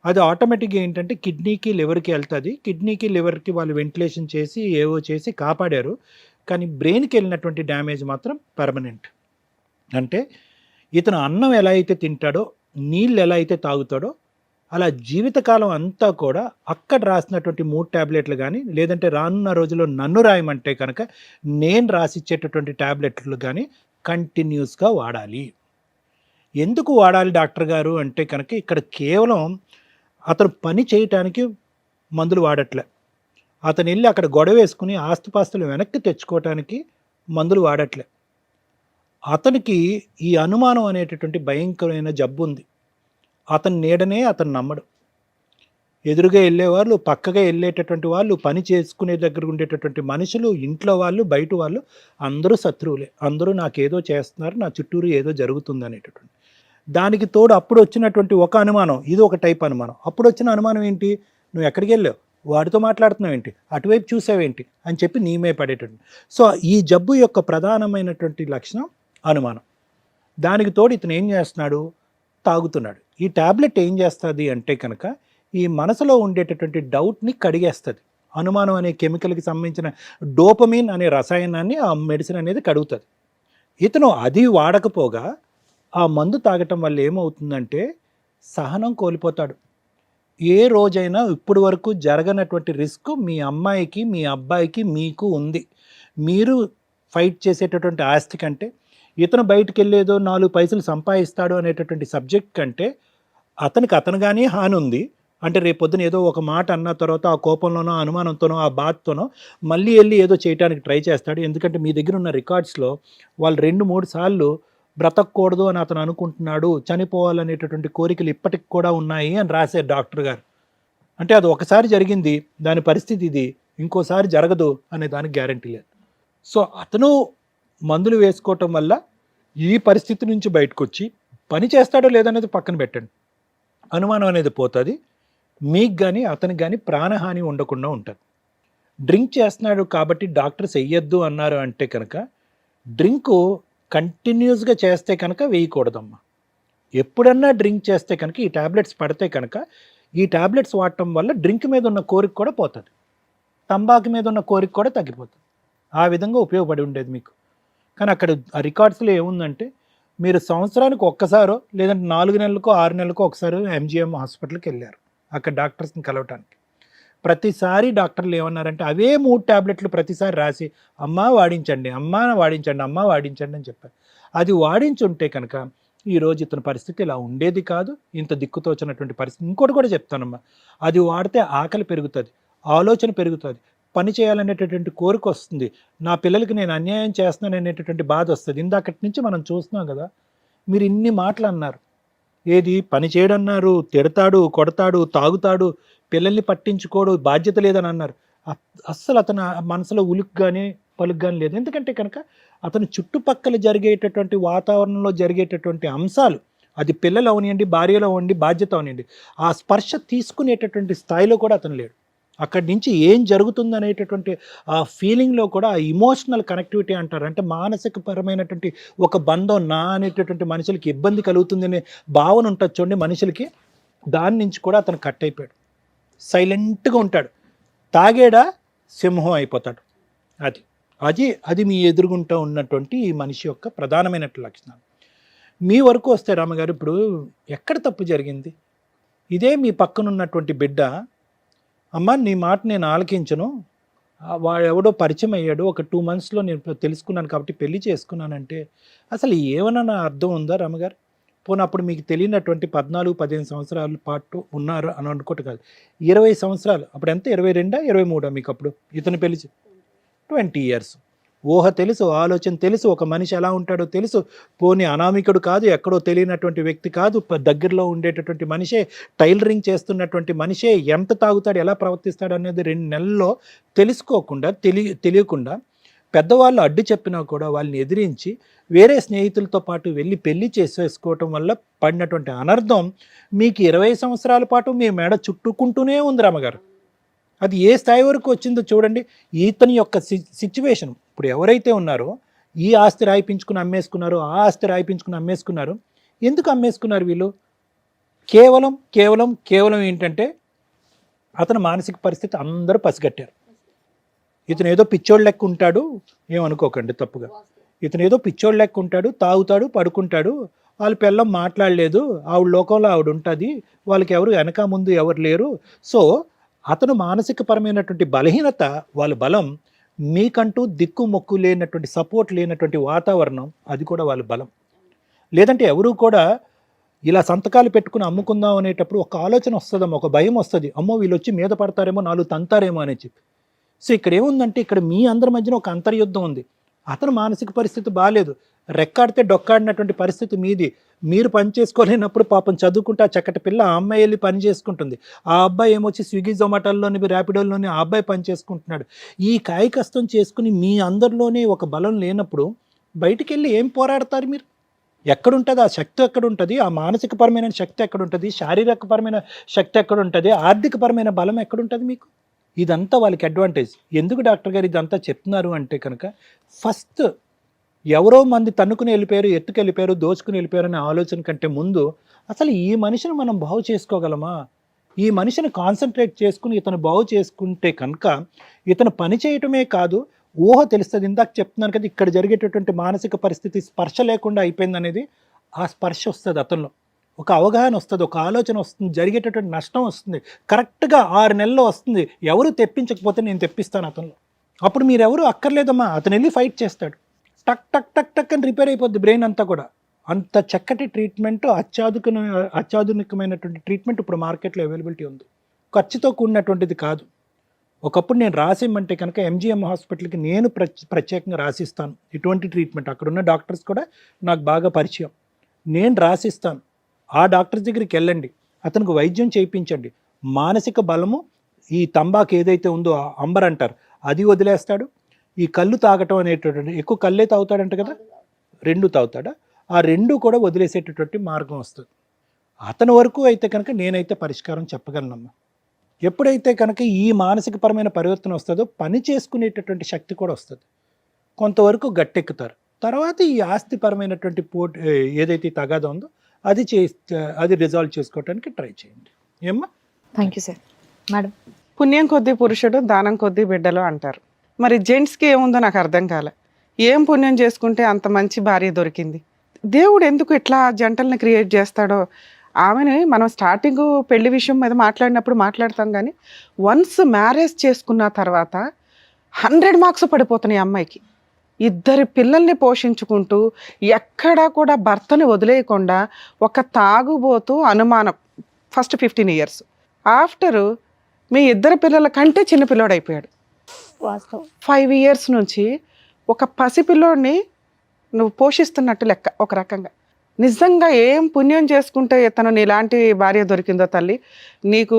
అది ఆటోమేటిక్గా ఏంటంటే కిడ్నీకి లివర్కి వెళ్తుంది. కిడ్నీకి లివర్కి వాళ్ళు వెంటిలేషన్ చేసి ఏవో చేసి కాపాడారు. కానీ బ్రెయిన్కి వెళ్ళినటువంటి డ్యామేజ్ మాత్రం పర్మనెంట్. అంటే ఇతను అన్నం ఎలా అయితే తింటాడో, నీళ్ళు ఎలా అయితే తాగుతాడో, అలా జీవితకాలం అంతా కూడా అక్కడ రాసినటువంటి 3 ట్యాబ్లెట్లు కానీ, లేదంటే రానున్న రోజుల్లో నన్ను రాయమంటే కనుక నేను రాసిచ్చేటటువంటి ట్యాబ్లెట్లు కానీ కంటిన్యూస్గా వాడాలి. ఎందుకు వాడాలి డాక్టర్ గారు అంటే కనుక ఇక్కడ కేవలం అతను పని చేయటానికి మందులు వాడట్లే, అతను వెళ్ళి అక్కడ గొడవ వేసుకుని ఆస్తిపాస్తులు వెనక్కి తెచ్చుకోవటానికి మందులు వాడట్లే. అతనికి ఈ అనుమానం అనేటటువంటి భయంకరమైన జబ్బు ఉంది. అతని నీడనే అతను నమ్మడు. ఎదురుగా వెళ్ళేవాళ్ళు, పక్కగా వెళ్ళేటటువంటి వాళ్ళు, పని చేసుకునే దగ్గర ఉండేటటువంటి మనుషులు, ఇంట్లో వాళ్ళు, బయట వాళ్ళు అందరూ శత్రువులే. అందరూ నాకేదో చేస్తున్నారు, నా చుట్టూరు ఏదో జరుగుతుంది అనేటటువంటి దానికి తోడు అప్పుడు వచ్చినటువంటి ఒక అనుమానం, ఇది ఒక టైప్ అనుమానం. అప్పుడు వచ్చిన అనుమానం ఏంటి, నువ్వు ఎక్కడికి వెళ్ళావు, వాడితో మాట్లాడుతున్నావు ఏంటి, అటువైపు చూసావేంటి అని చెప్పి నీమే పడేటటువంటి. సో ఈ జబ్బు యొక్క ప్రధానమైనటువంటి లక్షణం అనుమానం. దానికి తోడు ఇతను ఏం చేస్తున్నాడు, తాగుతున్నాడు. ఈ ట్యాబ్లెట్ ఏం చేస్తుంది అంటే కనుక ఈ మనసులో ఉండేటటువంటి డౌట్ని కడిగేస్తుంది. అనుమానం అనే కెమికల్కి సంబంధించిన డోపమిన్ అనే రసాయనాన్ని ఆ మెడిసిన్ అనేది కడుగుతుంది. ఇతను అది వాడకపోగా ఆ మందు తాగటం వల్ల ఏమవుతుందంటే సహనం కోల్పోతాడు. ఏ రోజైనా ఇప్పుడు వరకు జరగనటువంటి రిస్క్ మీ అమ్మాయికి, మీ అబ్బాయికి, మీకు ఉంది. మీరు ఫైట్ చేసేటటువంటి ఆస్తి కంటే, ఇతను బయటికి వెళ్ళేదో 4 పైసలు సంపాదిస్తాడు అనేటటువంటి సబ్జెక్ట్ కంటే అతనికి అతనుగానే హాని ఉంది. అంటే రేపొద్దున ఏదో ఒక మాట అన్న తర్వాత ఆ కోపంలోనో, అనుమానంతోనో, ఆ బాధతోనో మళ్ళీ వెళ్ళి ఏదో చేయడానికి ట్రై చేస్తాడు. ఎందుకంటే మీ దగ్గర ఉన్న రికార్డ్స్లో వాళ్ళు 2-3 సార్లు బ్రతకూడదు అని అతను అనుకుంటున్నాడు, చనిపోవాలనేటటువంటి కోరికలు ఇప్పటికి కూడా ఉన్నాయి అని రాశారు డాక్టర్ గారు. అంటే అది ఒకసారి జరిగింది, దాని పరిస్థితి ఇది, ఇంకోసారి జరగదు అనే దానికి గ్యారంటీ లేదు. సో అతను మందులు వేసుకోవటం వల్ల ఈ పరిస్థితి నుంచి బయటకు వచ్చి పని చేస్తాడో లేదనేది పక్కన పెట్టండి, అనుమానం అనేది పోతుంది. మీకు కానీ అతనికి కానీ ప్రాణహాని ఉండకుండా ఉంటుంది. డ్రింక్ చేస్తున్నాడు కాబట్టి డాక్టర్స్ వెయ్యొద్దు అన్నారు అంటే కనుక డ్రింకు కంటిన్యూస్గా చేస్తే కనుక వేయకూడదమ్మా. ఎప్పుడన్నా డ్రింక్ చేస్తే కనుక ఈ ట్యాబ్లెట్స్ పడితే కనుక ఈ ట్యాబ్లెట్స్ వాడటం వల్ల డ్రింక్ మీద ఉన్న కోరిక కూడా పోతుంది, తంబాకు మీద ఉన్న కోరిక కూడా తగ్గిపోతుంది. ఆ విధంగా ఉపయోగపడి ఉండేది మీకు. కానీ అక్కడ ఆ రికార్డ్స్లో ఏముందంటే మీరు సంవత్సరానికి ఒక్కసారో లేదంటే 4 నెలలకో 6 నెలలకో ఒకసారి MGM హాస్పిటల్కి వెళ్ళారు అక్కడ డాక్టర్స్ని కలవటానికి. ప్రతిసారి డాక్టర్లు ఏమన్నారంటే అవే 3 ట్యాబ్లెట్లు ప్రతిసారి రాసి అమ్మ వాడించండి, అమ్మ వాడించండి, అమ్మ వాడించండి అని చెప్పారు. అది వాడించుంటే కనుక ఈరోజు ఇతని పరిస్థితి ఇలా ఉండేది కాదు, ఇంత దిక్కుతోచినటువంటి పరిస్థితి. ఇంకోటి కూడా చెప్తానమ్మా, అది వాడితే ఆకలి పెరుగుతుంది, ఆలోచన పెరుగుతుంది, పని చేయాలనేటటువంటి కోరిక వస్తుంది, నా పిల్లలకి నేను అన్యాయం చేస్తున్నాను అనేటటువంటి బాధ వస్తుంది. ఇందాకటి నుంచి మనం చూస్తున్నాం కదా, మీరు ఇన్ని మాటలు అన్నారు, ఏది పని చేయడన్నారు, తిడతాడు, కొడతాడు, తాగుతాడు, పిల్లల్ని పట్టించుకోడు, బాధ్యత లేదని అన్నారు. అస్సలు అతను మనసులో ఉలుకు కానీ పలుకు కానీ లేదు. ఎందుకంటే కనుక అతను చుట్టుపక్కల జరిగేటటువంటి వాతావరణంలో జరిగేటటువంటి అంశాలు, అది పిల్లలు అవనివ్వండి, భార్యలో అవనివ్వండి, బాధ్యత అవనివ్వండి, ఆ స్పర్శ తీసుకునేటటువంటి స్థాయిలో కూడా అతను లేడు. అక్కడి నుంచి ఏం జరుగుతుంది అనేటటువంటి ఆ ఫీలింగ్లో కూడా ఆ ఇమోషనల్ కనెక్టివిటీ అంటారు, అంటే మానసికపరమైనటువంటి ఒక బంధం నా అనేటటువంటి మనుషులకి ఇబ్బంది కలుగుతుందనే భావన ఉంటుంది చూడండి మనుషులకి, దాని నుంచి కూడా అతను కట్ అయిపోయాడు. సైలెంట్గా ఉంటాడు, తాగేడా సింహం అయిపోతాడు. అది అది అది మీ ఎదురుగుంటూ ఉన్నటువంటి ఈ మనిషి యొక్క ప్రధానమైనటువంటి లక్షణాలు. మీ వరకు వస్తే రామగారు, ఇప్పుడు ఎక్కడ తప్పు జరిగింది? ఇదే మీ పక్కన ఉన్నటువంటి బిడ్డ, అమ్మ నీ మాట నేను ఆలకించను, వాడు ఎవడో పరిచయం అయ్యాడు, ఒక 2 monthsలో నేను తెలుసుకున్నాను కాబట్టి పెళ్లి చేసుకున్నానంటే అసలు ఏమన్నా అర్థం ఉందా రామగారు? పోనీ అప్పుడు మీకు తెలియనటువంటి 14-15 సంవత్సరాల పాటు ఉన్నారు అని అనుకోవటం కాదు, 20 సంవత్సరాలు, అప్పుడు ఎంత 22-23 మీకు అప్పుడు ఇతను పెళ్లి 20 years. ఊహ తెలుసు, ఆలోచన తెలుసు, ఒక మనిషి ఎలా ఉంటాడో తెలుసు. పోనీ అనామికుడు కాదు, ఎక్కడో తెలియనటువంటి వ్యక్తి కాదు, దగ్గరలో ఉండేటటువంటి మనిషే, టైలరింగ్ చేస్తున్నటువంటి మనిషే, ఎంత తాగుతాడు, ఎలా ప్రవర్తిస్తాడు అనేది 2 నెలల్లో తెలుసుకోకుండా తెలియకుండా పెద్దవాళ్ళు అడ్డు చెప్పినా కూడా వాళ్ళని ఎదిరించి వేరే స్నేహితులతో పాటు వెళ్ళి పెళ్లి చేసేసుకోవటం వల్ల పడినటువంటి అనర్థం మీకు 20 సంవత్సరాల పాటు మీ మెడ చుట్టుకుంటూనే ఉంది రామగారు. అది ఏ స్థాయి వరకు వచ్చిందో చూడండి. ఈతని యొక్క సిచ్యువేషన్, ఇప్పుడు ఎవరైతే ఉన్నారో ఈ ఆస్తి రాయిపించుకుని అమ్మేసుకున్నారు, ఆ ఆస్తి రాయిపించుకుని అమ్మేసుకున్నారు. ఎందుకు అమ్మేసుకున్నారు వీళ్ళు? కేవలం కేవలం కేవలం ఏంటంటే అతని మానసిక పరిస్థితి అందరూ పసిగట్టారు. ఇతను ఏదో పిచ్చోడు లెక్క ఉంటాడు, ఏమనుకోకండి తప్పుగా, ఇతను ఏదో పిచ్చోడు లెక్క ఉంటాడు, తాగుతాడు, పడుకుంటాడు, వాళ్ళ పిల్లం మాట్లాడలేదు, ఆవిడ లోకంలో ఆవిడ ఉంటుంది, వాళ్ళకి ఎవరు వెనక ముందు ఎవరు లేరు. సో అతను మానసికపరమైనటువంటి బలహీనత, వాళ్ళ బలం, మీకంటూ దిక్కు మొక్కు లేనటువంటి సపోర్ట్ లేనటువంటి వాతావరణం, అది కూడా వాళ్ళ బలం. లేదంటే ఎవరు కూడా ఇలా సంతకాలు పెట్టుకుని అమ్ముకుందాం అనేటప్పుడు ఒక ఆలోచన వస్తుందమ్మా, ఒక భయం వస్తుంది, అమ్మో వీళ్ళు వచ్చి మీద పడతారేమో, 4 తంతారేమో అని చెప్పి. సో ఇక్కడ ఏముందంటే ఇక్కడ మీ అందరి మధ్యన ఒక అంతర్యుద్ధం ఉంది. అతను మానసిక పరిస్థితి బాగాలేదు, రెక్కాడితే డొక్కాడినటువంటి పరిస్థితి మీది. మీరు పని చేసుకోలేనప్పుడు పాపం చదువుకుంటే ఆ చక్కటి పిల్ల ఆ అమ్మాయి వెళ్ళి పని చేసుకుంటుంది. ఆ అబ్బాయి ఏమొచ్చి స్విగ్గీ జొమాటోల్లోని ర్యాపిడోల్లోని ఆ అబ్బాయి పని చేసుకుంటున్నాడు. ఈ కాయ కష్టం చేసుకుని మీ అందరిలోనే ఒక బలం లేనప్పుడు బయటికి వెళ్ళి ఏం పోరాడతారు మీరు? ఎక్కడుంటుంది ఆ శక్తి? ఎక్కడుంటుంది ఆ మానసికపరమైన శక్తి? ఎక్కడుంటుంది శారీరకపరమైన శక్తి? ఎక్కడుంటుంది ఆర్థికపరమైన బలం? ఎక్కడుంటుంది మీకు? ఇదంతా వాళ్ళకి అడ్వాంటేజ్. ఎందుకు డాక్టర్ గారు ఇదంతా చెప్తున్నారు అంటే కనుక, ఫస్ట్ ఎవరో మంది తన్నుకుని వెళ్ళిపోయారు, ఎత్తుకు వెళ్ళిపోయారు, దోచుకుని వెళ్ళిపోయారు అనే ఆలోచన కంటే ముందు అసలు ఈ మనిషిని మనం బాగు చేసుకోగలమా? ఈ మనిషిని కాన్సన్ట్రేట్ చేసుకుని ఇతను బాగు చేసుకుంటే కనుక ఇతను పని చేయటమే కాదు, ఊహ తెలుస్తుంది. ఇందాక చెప్తున్నాను కదా, ఇక్కడ జరిగేటటువంటి మానసిక పరిస్థితి స్పర్శ లేకుండా అయిపోయింది అనేది, ఆ స్పర్శ వస్తుంది అతనిలో, ఒక అవగాహన వస్తుంది, ఒక ఆలోచన వస్తుంది, జరిగేటటువంటి నష్టం వస్తుంది. కరెక్ట్గా 6 నెలల్లో వస్తుంది. ఎవరు తెప్పించకపోతే నేను తెప్పిస్తాను అతనిలో. అప్పుడు మీరెవరు అక్కర్లేదమ్మా, అతను వెళ్ళి ఫైట్ చేస్తాడు. టక్ టక్ టక్ టక్ అని రిపేర్ అయిపోద్ది బ్రెయిన్ అంతా కూడా. అంత చక్కటి ట్రీట్మెంట్, అత్యాధునికమైనటువంటి ట్రీట్మెంట్ ఇప్పుడు మార్కెట్లో అవైలబిలిటీ ఉంది. ఖర్చుతో కూడినటువంటిది కాదు. ఒకప్పుడు నేను రాసిమ్మంటే కనుక ఎంజిఎం హాస్పిటల్కి నేను ప్రత్యేకంగా రాసిస్తాను ఇటువంటి ట్రీట్మెంట్. అక్కడున్న డాక్టర్స్ కూడా నాకు బాగా పరిచయం. నేను రాసిస్తాను. ఆ డాక్టర్ దగ్గరికి వెళ్ళండి, అతనికి వైద్యం చేయించండి. మానసిక బలము, ఈ తంబాకు ఏదైతే ఉందో అంబర్ అంటారు, అది వదిలేస్తాడు. ఈ కళ్ళు తాగటం అనేటటువంటి, ఎక్కువ కళ్ళే తాగుతాడంట కదా, 2 తాగుతాడా, ఆ 2 కూడా వదిలేసేటటువంటి మార్గం వస్తుంది. అతని వరకు అయితే కనుక నేనైతే పరిష్కారం చెప్పగలనమ్మా. ఎప్పుడైతే కనుక ఈ మానసికపరమైన పరివర్తన వస్తుందో పని చేసుకునేటటువంటి శక్తి కూడా వస్తుంది. కొంతవరకు గట్టెక్కుతారు. తర్వాత ఈ ఆస్తిపరమైనటువంటి ఏదైతే తగాదా ఉందో అది రిజాల్వ్ చేసుకోవడానికి ట్రై చేయండి. ఏమ్మా? Thank you sir. మేడం, పుణ్యం కొద్దీ పురుషుడు, దానం కొద్దీ బిడ్డలు అంటారు. మరి జెంట్స్కి ఏముందో నాకు అర్థం కాలే. ఏం పుణ్యం చేసుకుంటే అంత మంచి భార్య దొరికింది? దేవుడు ఎందుకు ఇట్లా జంటల్ని క్రియేట్ చేస్తాడో. ఆమెని మనం స్టార్టింగ్ పెళ్లి విషయం మీద మాట్లాడినప్పుడు మాట్లాడతాం, కానీ వన్స్ మ్యారేజ్ చేసుకున్న తర్వాత 100 మార్క్స్ పడిపోతున్నాయి అమ్మాయికి. 2 పిల్లల్ని పోషించుకుంటూ ఎక్కడా కూడా భర్తని వదిలేయకుండా ఒక తాగుబోతూ అనుమానం. ఫస్ట్ 15 years ఆఫ్టర్ మీ 2 పిల్లల కంటే చిన్న పిల్లోడు అయిపోయాడు. వాస్తవం. 5 years నుంచి ఒక పసిపిల్లోడిని నువ్వు పోషిస్తున్నట్టు లెక్క ఒక రకంగా. నిజంగా ఏం పుణ్యం చేసుకుంటే ఇతను నీలాంటి భార్య దొరికిందో తల్లి. నీకు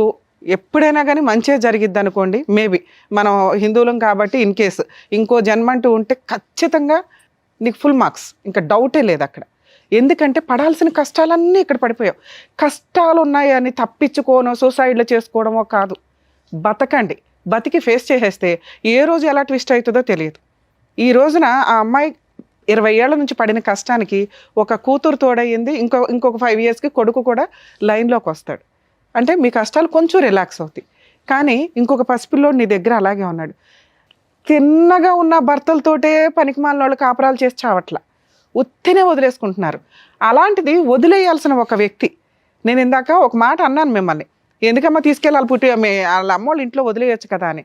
ఎప్పుడైనా కానీ మంచిగా జరిగిద్ది అనుకోండి. మేబీ మనం హిందువులం కాబట్టి ఇన్ కేసు ఇంకో జన్మ అంటూ ఉంటే ఖచ్చితంగా నీకు ఫుల్ మార్క్స్, ఇంకా డౌటే లేదు అక్కడ. ఎందుకంటే పడాల్సిన కష్టాలన్నీ ఇక్కడ పడిపోయావు. కష్టాలు ఉన్నాయని తప్పించుకోనో సూసైడ్లు చేసుకోవడమో కాదు, బతకండి. బతికి ఫేస్ చేసేస్తే ఏ రోజు ఎలా ట్విస్ట్ అవుతుందో తెలియదు. ఈ రోజున ఆ అమ్మాయి 20 ఏళ్ల నుంచి పడిన కష్టానికి ఒక కూతురు తోడయ్యింది. ఇంకొక 5 yearsకి కొడుకు కూడా లైన్లోకి వస్తాడు. అంటే మీ కష్టాలు కొంచెం రిలాక్స్ అవుతాయి. కానీ ఇంకొక పసిపిల్లోడు నీ దగ్గర అలాగే ఉన్నాడు. తిన్నగా ఉన్న భర్తలతోటే పనికిమాలిన వాళ్ళు కాపురాలు చేసి చావట్లా, ఉత్తినే వదిలేసుకుంటున్నారు. అలాంటిది వదిలేయాల్సిన ఒక వ్యక్తి. నేను ఇందాక ఒక మాట అన్నాను మిమ్మల్ని, ఎందుకమ్మా తీసుకెళ్ళాలి పుట్టి వాళ్ళ అమ్మోళ్ళ ఇంట్లో వదిలేయచ్చు కదా అని.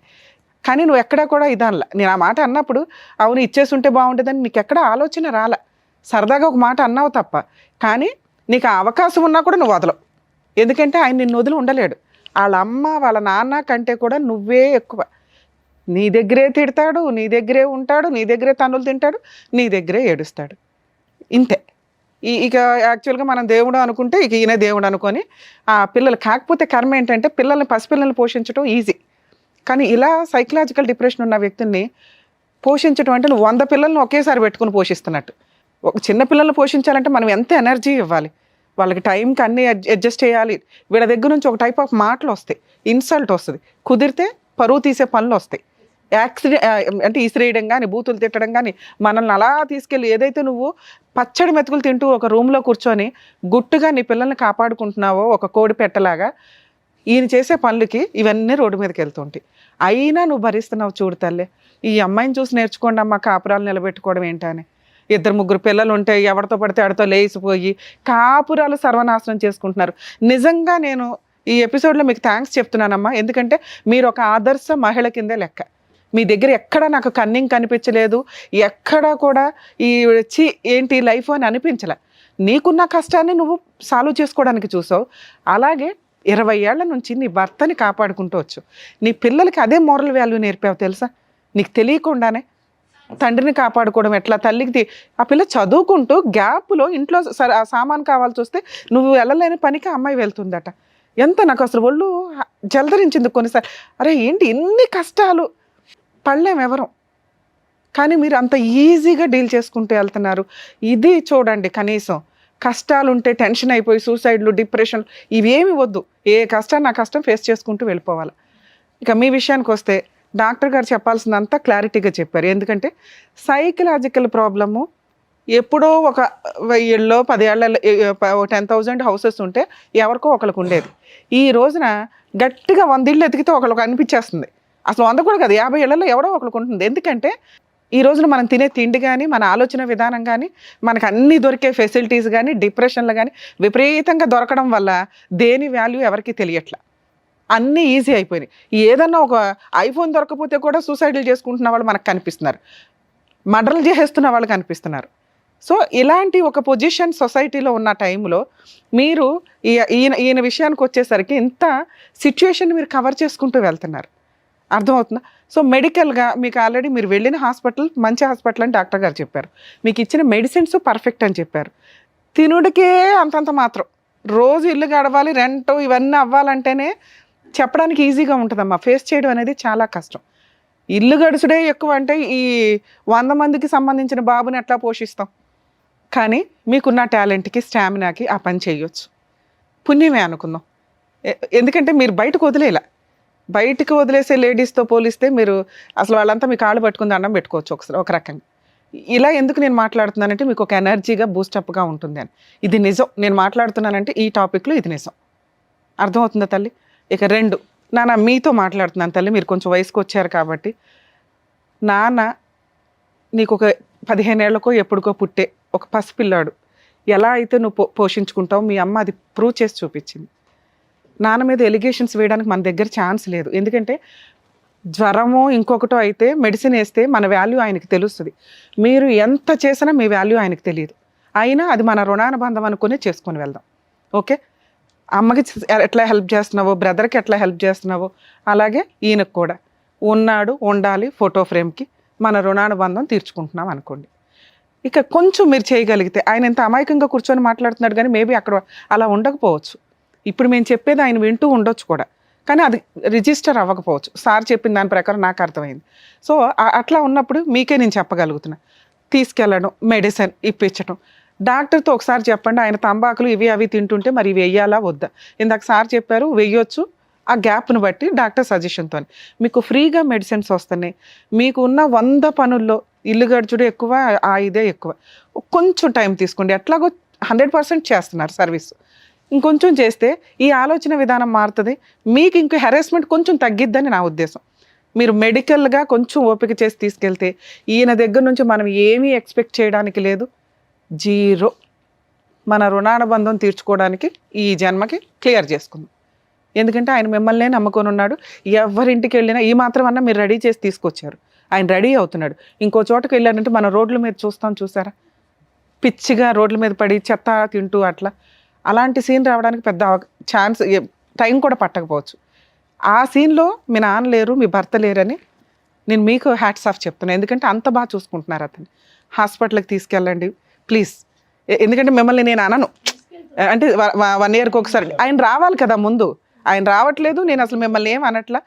కానీ నువ్వు ఎక్కడా కూడా ఇదనలా. నేను ఆ మాట అన్నప్పుడు అవును ఇచ్చేసి ఉంటే బాగుంటుందని నీకు ఎక్కడ ఆలోచన రాలా. సరదాగా ఒక మాట అన్నావు తప్ప. కానీ నీకు ఆ అవకాశం ఉన్నా కూడా నువ్వు వదలవు. ఎందుకంటే ఆయన నిన్ను వదిలి ఉండలేడు. వాళ్ళ అమ్మ వాళ్ళ నాన్న కంటే కూడా నువ్వే ఎక్కువ. నీ దగ్గరే తిడతాడు, నీ దగ్గరే ఉంటాడు, నీ దగ్గరే తన్నులు తింటాడు, నీ దగ్గరే ఏడుస్తాడు. ఇంతే. ఇక యాక్చువల్గా మనం దేవుడు అనుకుంటే ఇక ఈయన దేవుడు అనుకొని ఆ పిల్లలు. కాకపోతే కర్మ ఏంటంటే పసిపిల్లల్ని పోషించడం ఈజీ, కానీ ఇలా సైకలాజికల్ డిప్రెషన్ ఉన్న వ్యక్తుల్ని పోషించడం అంటే నువ్వు 100 పిల్లల్ని ఒకేసారి పెట్టుకుని పోషిస్తున్నట్టు. ఒక చిన్న పిల్లల్ని పోషించాలంటే మనం ఎంత ఎనర్జీ ఇవ్వాలి, వాళ్ళకి టైంకి అన్నీ అడ్జస్ట్ చేయాలి. వీళ్ళ దగ్గర నుంచి ఒక టైప్ ఆఫ్ మాటలు వస్తాయి, ఇన్సల్ట్ వస్తుంది, కుదిరితే పరువు తీసే పనులు వస్తాయి, అంటే ఇసిరేయడం కానీ బూతులు తిట్టడం కానీ. మనల్ని అలా తీసుకెళ్ళి ఏదైతే నువ్వు పచ్చడి మెతుకులు తింటూ ఒక రూమ్లో కూర్చొని గుట్టుగా నీ పిల్లల్ని కాపాడుకుంటున్నావో ఒక కోడి పెట్టలాగా, ఈయన చేసే పనులకి ఇవన్నీ రోడ్డు మీదకి వెళ్తుంటాయి. అయినా నువ్వు భరిస్తున్నావు. చూడు తల్లి, ఈ అమ్మాయిని చూసి నేర్చుకోండి అమ్మ కాపురాలు నిలబెట్టుకోవడం ఏంటని. 2-3 పిల్లలు ఉంటే ఎవరితో పడితే ఆడితో లేచిపోయి కాపురాలు సర్వనాశనం చేసుకుంటున్నారు. నిజంగా నేను ఈ ఎపిసోడ్లో మీకు థ్యాంక్స్ చెప్తున్నానమ్మా. ఎందుకంటే మీరు ఒక ఆదర్శ మహిళ కిందే లెక్క. మీ దగ్గర ఎక్కడా నాకు కన్నింగ్ కనిపించలేదు, ఎక్కడా కూడా ఈ ఏంటి లైఫ్ అని అనిపించలే. నీకున్న కష్టాన్ని నువ్వు సాల్వ్ చేసుకోవడానికి చూసావు. అలాగే 20 ఏళ్ల నుంచి నీ భర్తని కాపాడుకుంటూ వచ్చు. నీ పిల్లలకి అదే మోరల్ వాల్యూ నేర్పావు తెలుసా, నీకు తెలియకుండానే. తండ్రిని కాపాడుకోవడం ఎట్లా, ఆ పిల్ల చదువుకుంటూ గ్యాప్లో ఇంట్లో ఆ సామాన్ కావాల్సి వస్తే నువ్వు వెళ్ళలేని పనికి అమ్మాయి వెళ్తుందట. ఎంత నాకు అసలు ఒళ్ళు జలధరించింది కొన్నిసార్లు. అరే ఏంటి ఇన్ని కష్టాలు పడలేం ఎవరం, కానీ మీరు అంత ఈజీగా డీల్ చేసుకుంటూ వెళ్తున్నారు. ఇది చూడండి, కనీసం కష్టాలుంటే టెన్షన్ అయిపోయి సూసైడ్లు, డిప్రెషన్ ఇవేమి వద్దు. ఏ కష్టాన్ని ఆ కష్టం ఫేస్ చేసుకుంటూ వెళ్ళిపోవాలి. ఇక మీ విషయానికి వస్తే డాక్టర్ గారు చెప్పాల్సిందంతా క్లారిటీగా చెప్పారు. ఎందుకంటే సైకలాజికల్ ప్రాబ్లము ఎప్పుడో ఒక 1000 10 ఏళ్ళ 10,000 హౌసెస్ ఉంటే ఎవరికో ఒకరికి ఉండేది. ఈ రోజున గట్టిగా 100 ఇళ్ళు ఎతికితే ఒకరికి అనిపించేస్తుంది. అసలు 100 కూడా కాదు, 50 ఏళ్లలో ఎవడో ఒకరికి ఉంటుంది. ఎందుకంటే ఈ రోజున మనం తినే తిండి కానీ, మన ఆలోచన విధానం కానీ, మనకు అన్ని దొరికే ఫెసిలిటీస్ కానీ, డిప్రెషన్లు కానీ విపరీతంగా దొరకడం వల్ల దేని వాల్యూ ఎవరికి తెలియట్లా. అన్నీ ఈజీ అయిపోయినాయి. ఏదన్నా ఒక ఐఫోన్ దొరకపోతే కూడా సూసైడ్లు చేసుకుంటున్న వాళ్ళు మనకు కనిపిస్తున్నారు, మర్డర్లు చేసేస్తున్న వాళ్ళు కనిపిస్తున్నారు. సో ఇలాంటి ఒక పొజిషన్ సొసైటీలో ఉన్న టైంలో మీరు ఈయన విషయానికి వచ్చేసరికి ఇంత సిచ్యువేషన్ మీరు కవర్ చేసుకుంటూ వెళ్తున్నారు. అర్థమవుతుందా? సో మెడికల్గా మీకు ఆల్రెడీ మీరు వెళ్ళిన హాస్పిటల్ మంచి హాస్పిటల్ అని డాక్టర్ గారు చెప్పారు. మీకు ఇచ్చిన మెడిసిన్స్ పర్ఫెక్ట్ అని చెప్పారు. తినుడికే అంతంత మాత్రం, రోజు ఇల్లు గడవాలి, రెంట్ ఇవన్నీ అవ్వాలంటేనే చెప్పడానికి ఈజీగా ఉంటుందమ్మా. ఫేస్ చేయడం అనేది చాలా కష్టం. ఇల్లు గడుచుడే ఎక్కువ అంటే ఈ 100 మందికి సంబంధించిన బాబుని ఎట్లా పోషిస్తాం? కానీ మీకున్న టాలెంట్కి, స్టామినాకి ఆ పని చేయొచ్చు. పుణ్యమే అనుకుందాం. ఎందుకంటే మీరు బయటకు వదిలేసే లేడీస్తో పోలిస్తే మీరు అసలు వాళ్ళంతా మీ కాళ్ళు పట్టుకుని దండం పెట్టుకోవచ్చు ఒకసారి ఒక రకంగా. ఇలా ఎందుకు నేను మాట్లాడుతున్నానంటే మీకు ఒక ఎనర్జీగా బూస్టప్గా ఉంటుంది అని. ఇది నిజం, నేను మాట్లాడుతున్నానంటే ఈ టాపిక్లో ఇది నిజం. అర్థమవుతుందా తల్లి? ఇక 2, నాన్న మీతో మాట్లాడుతున్నాను తల్లి, మీరు కొంచెం వయసుకు వచ్చారు కాబట్టి. నాన్న నీకు ఒక 15 ఏళ్లకో ఎప్పుడుకో పుట్టే ఒక పసిపిల్లాడు, ఎలా అయితే నువ్వు పోషించుకుంటావు మీ అమ్మ అది ప్రూవ్ చేసి చూపించింది. నాన్న మీద ఎలిగేషన్స్ వేయడానికి మన దగ్గర ఛాన్స్ లేదు. ఎందుకంటే జ్వరమో ఇంకొకటో అయితే మెడిసిన్ వేస్తే మన వాల్యూ ఆయనకి తెలుస్తుంది. మీరు ఎంత చేసినా మీ వాల్యూ ఆయనకు తెలియదు. అయినా అది మన రుణానుబంధం అనుకుని చేసుకొని వెళ్దాం. ఓకే, అమ్మకి ఎట్లా హెల్ప్ చేస్తున్నావో, బ్రదర్కి ఎట్లా హెల్ప్ చేస్తున్నావో అలాగే ఈయనకు కూడా ఉన్నాడు, ఉండాలి ఫోటో ఫ్రేమ్కి, మన రుణానుబంధం తీర్చుకుంటున్నాం అనుకోండి. ఇక కొంచెం మీరు చేయగలిగితే, ఆయన ఎంత అమాయకంగా కూర్చొని మాట్లాడుతున్నాడు కానీ మేబీ అక్కడ అలా ఉండకపోవచ్చు. ఇప్పుడు మేము చెప్పేది ఆయన వింటూ ఉండొచ్చు కూడా, కానీ అది రిజిస్టర్ అవ్వకపోవచ్చు. సార్ చెప్పిన దాని ప్రకారం నాకు అర్థమైంది. సో అట్లా ఉన్నప్పుడు మీకే నేను చెప్పగలుగుతున్నా, తీసుకెళ్ళడం, మెడిసిన్ ఇప్పించడం. డాక్టర్తో ఒకసారి చెప్పండి, ఆయన తంబాకులు ఇవి అవి తింటుంటే మరి ఇవి వెయ్యాలా వద్దా? ఇందాక సార్ చెప్పారు వెయ్యొచ్చు, ఆ గ్యాప్ను బట్టి డాక్టర్ సజెషన్తో మీకు ఫ్రీగా మెడిసిన్స్ వస్తున్నాయి. మీకు ఉన్న 100 పనుల్లో ఇల్లు గడుచుడు ఎక్కువ, ఆ ఇదే ఎక్కువ. కొంచెం టైం తీసుకోండి, ఎట్లాగో 100% చేస్తున్నారు సర్వీస్. ఇంకొంచెం చేస్తే ఈ ఆలోచన విధానం మారుతుంది, మీకు ఇంకో హెరాస్మెంట్ కొంచెం తగ్గిద్దని నా ఉద్దేశం. మీరు మెడికల్గా కొంచెం ఓపిక చేసి తీసుకెళ్తే ఈయన దగ్గర నుంచి మనం ఏమీ ఎక్స్పెక్ట్ చేయడానికి లేదు. 0. మన రుణానుబంధం తీర్చుకోవడానికి ఈ జన్మకి క్లియర్ చేసుకుందాం. ఎందుకంటే ఆయన మిమ్మల్నే నమ్ముకొని ఉన్నాడు. ఎవరింటికి వెళ్ళినా ఈ మాత్రం అన్నా మీరు రెడీ చేసి తీసుకొచ్చారు, ఆయన రెడీ అవుతున్నాడు. ఇంకో చోటకి వెళ్ళారంటే మన రోడ్ల మీద చూసారా, పిచ్చిగా రోడ్ల మీద పడి చెత్త తింటూ అట్లా. అలాంటి సీన్ రావడానికి పెద్ద ఛాన్స్, టైం కూడా పట్టకపోవచ్చు. ఆ సీన్లో మీ నాన్న లేరు, మీ భర్త లేరని నేను మీకు హ్యాట్స్ ఆఫ్ చెప్తున్నాను. ఎందుకంటే అంత బాగా చూసుకుంటున్నారు అతను. హాస్పిటల్కి తీసుకెళ్ళండి ప్లీజ్. ఎందుకంటే మిమ్మల్ని నేను అనను, అంటే 1 ఇయర్కి ఒకసారి ఆయన రావాలి కదా ముందు. ఆయన రావట్లేదు, నేను అసలు మిమ్మల్ని ఏం అనట్లా.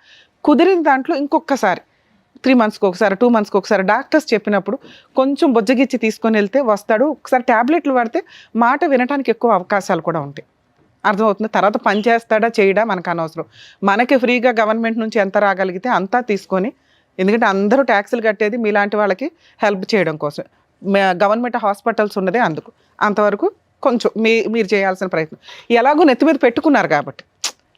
కుదిరిన దాంట్లో ఇంకొకసారి 3 మంత్స్కి ఒకసారి, 2 మంత్స్కి ఒకసారి డాక్టర్స్ చెప్పినప్పుడు కొంచెం బొజ్జగిచ్చి తీసుకొని వెళ్తే వస్తాడు. ఒకసారి ట్యాబ్లెట్లు వాడితే మాట వినడానికి ఎక్కువ అవకాశాలు కూడా ఉంటాయి. అర్థమవుతుంది? తర్వాత పని చేస్తాడా చేయడా మనకు అనవసరం. మనకి ఫ్రీగా గవర్నమెంట్ నుంచి ఎంత రాగలిగితే అంతా తీసుకొని, ఎందుకంటే అందరూ ట్యాక్సులు కట్టేది మీలాంటి వాళ్ళకి హెల్ప్ చేయడం కోసం. గవర్నమెంట్ హాస్పిటల్స్ ఉన్నదే అందుకు. అంతవరకు కొంచెం మీరు చేయాల్సిన ప్రయత్నం. ఎలాగో నెత్తి మీద పెట్టుకున్నారు కాబట్టి,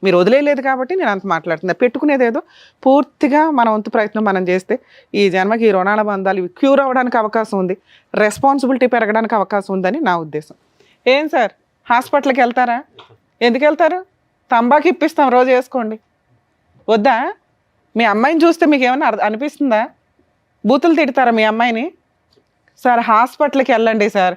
మీరు వదిలేయలేదు కాబట్టి నేను అంత మాట్లాడుతున్నా. పెట్టుకునేదేదో పూర్తిగా మన వంతు ప్రయత్నం మనం చేస్తే ఈ జన్మకి ఈ రుణాల బంధాలు ఇవి క్యూర్ అవ్వడానికి అవకాశం ఉంది, రెస్పాన్సిబిలిటీ పెరగడానికి అవకాశం ఉందని నా ఉద్దేశం. ఏం సార్ హాస్పిటల్కి వెళ్తారా? ఎందుకు వెళ్తారు? తంబాకు ఇప్పిస్తాం, రోజు వేసుకోండి. వద్దా? మీ అమ్మాయిని చూస్తే మీకు ఏమైనా అనిపిస్తుందా? బూతులు తిడతారా మీ అమ్మాయిని? సార్ హాస్పిటల్కి వెళ్ళండి సార్.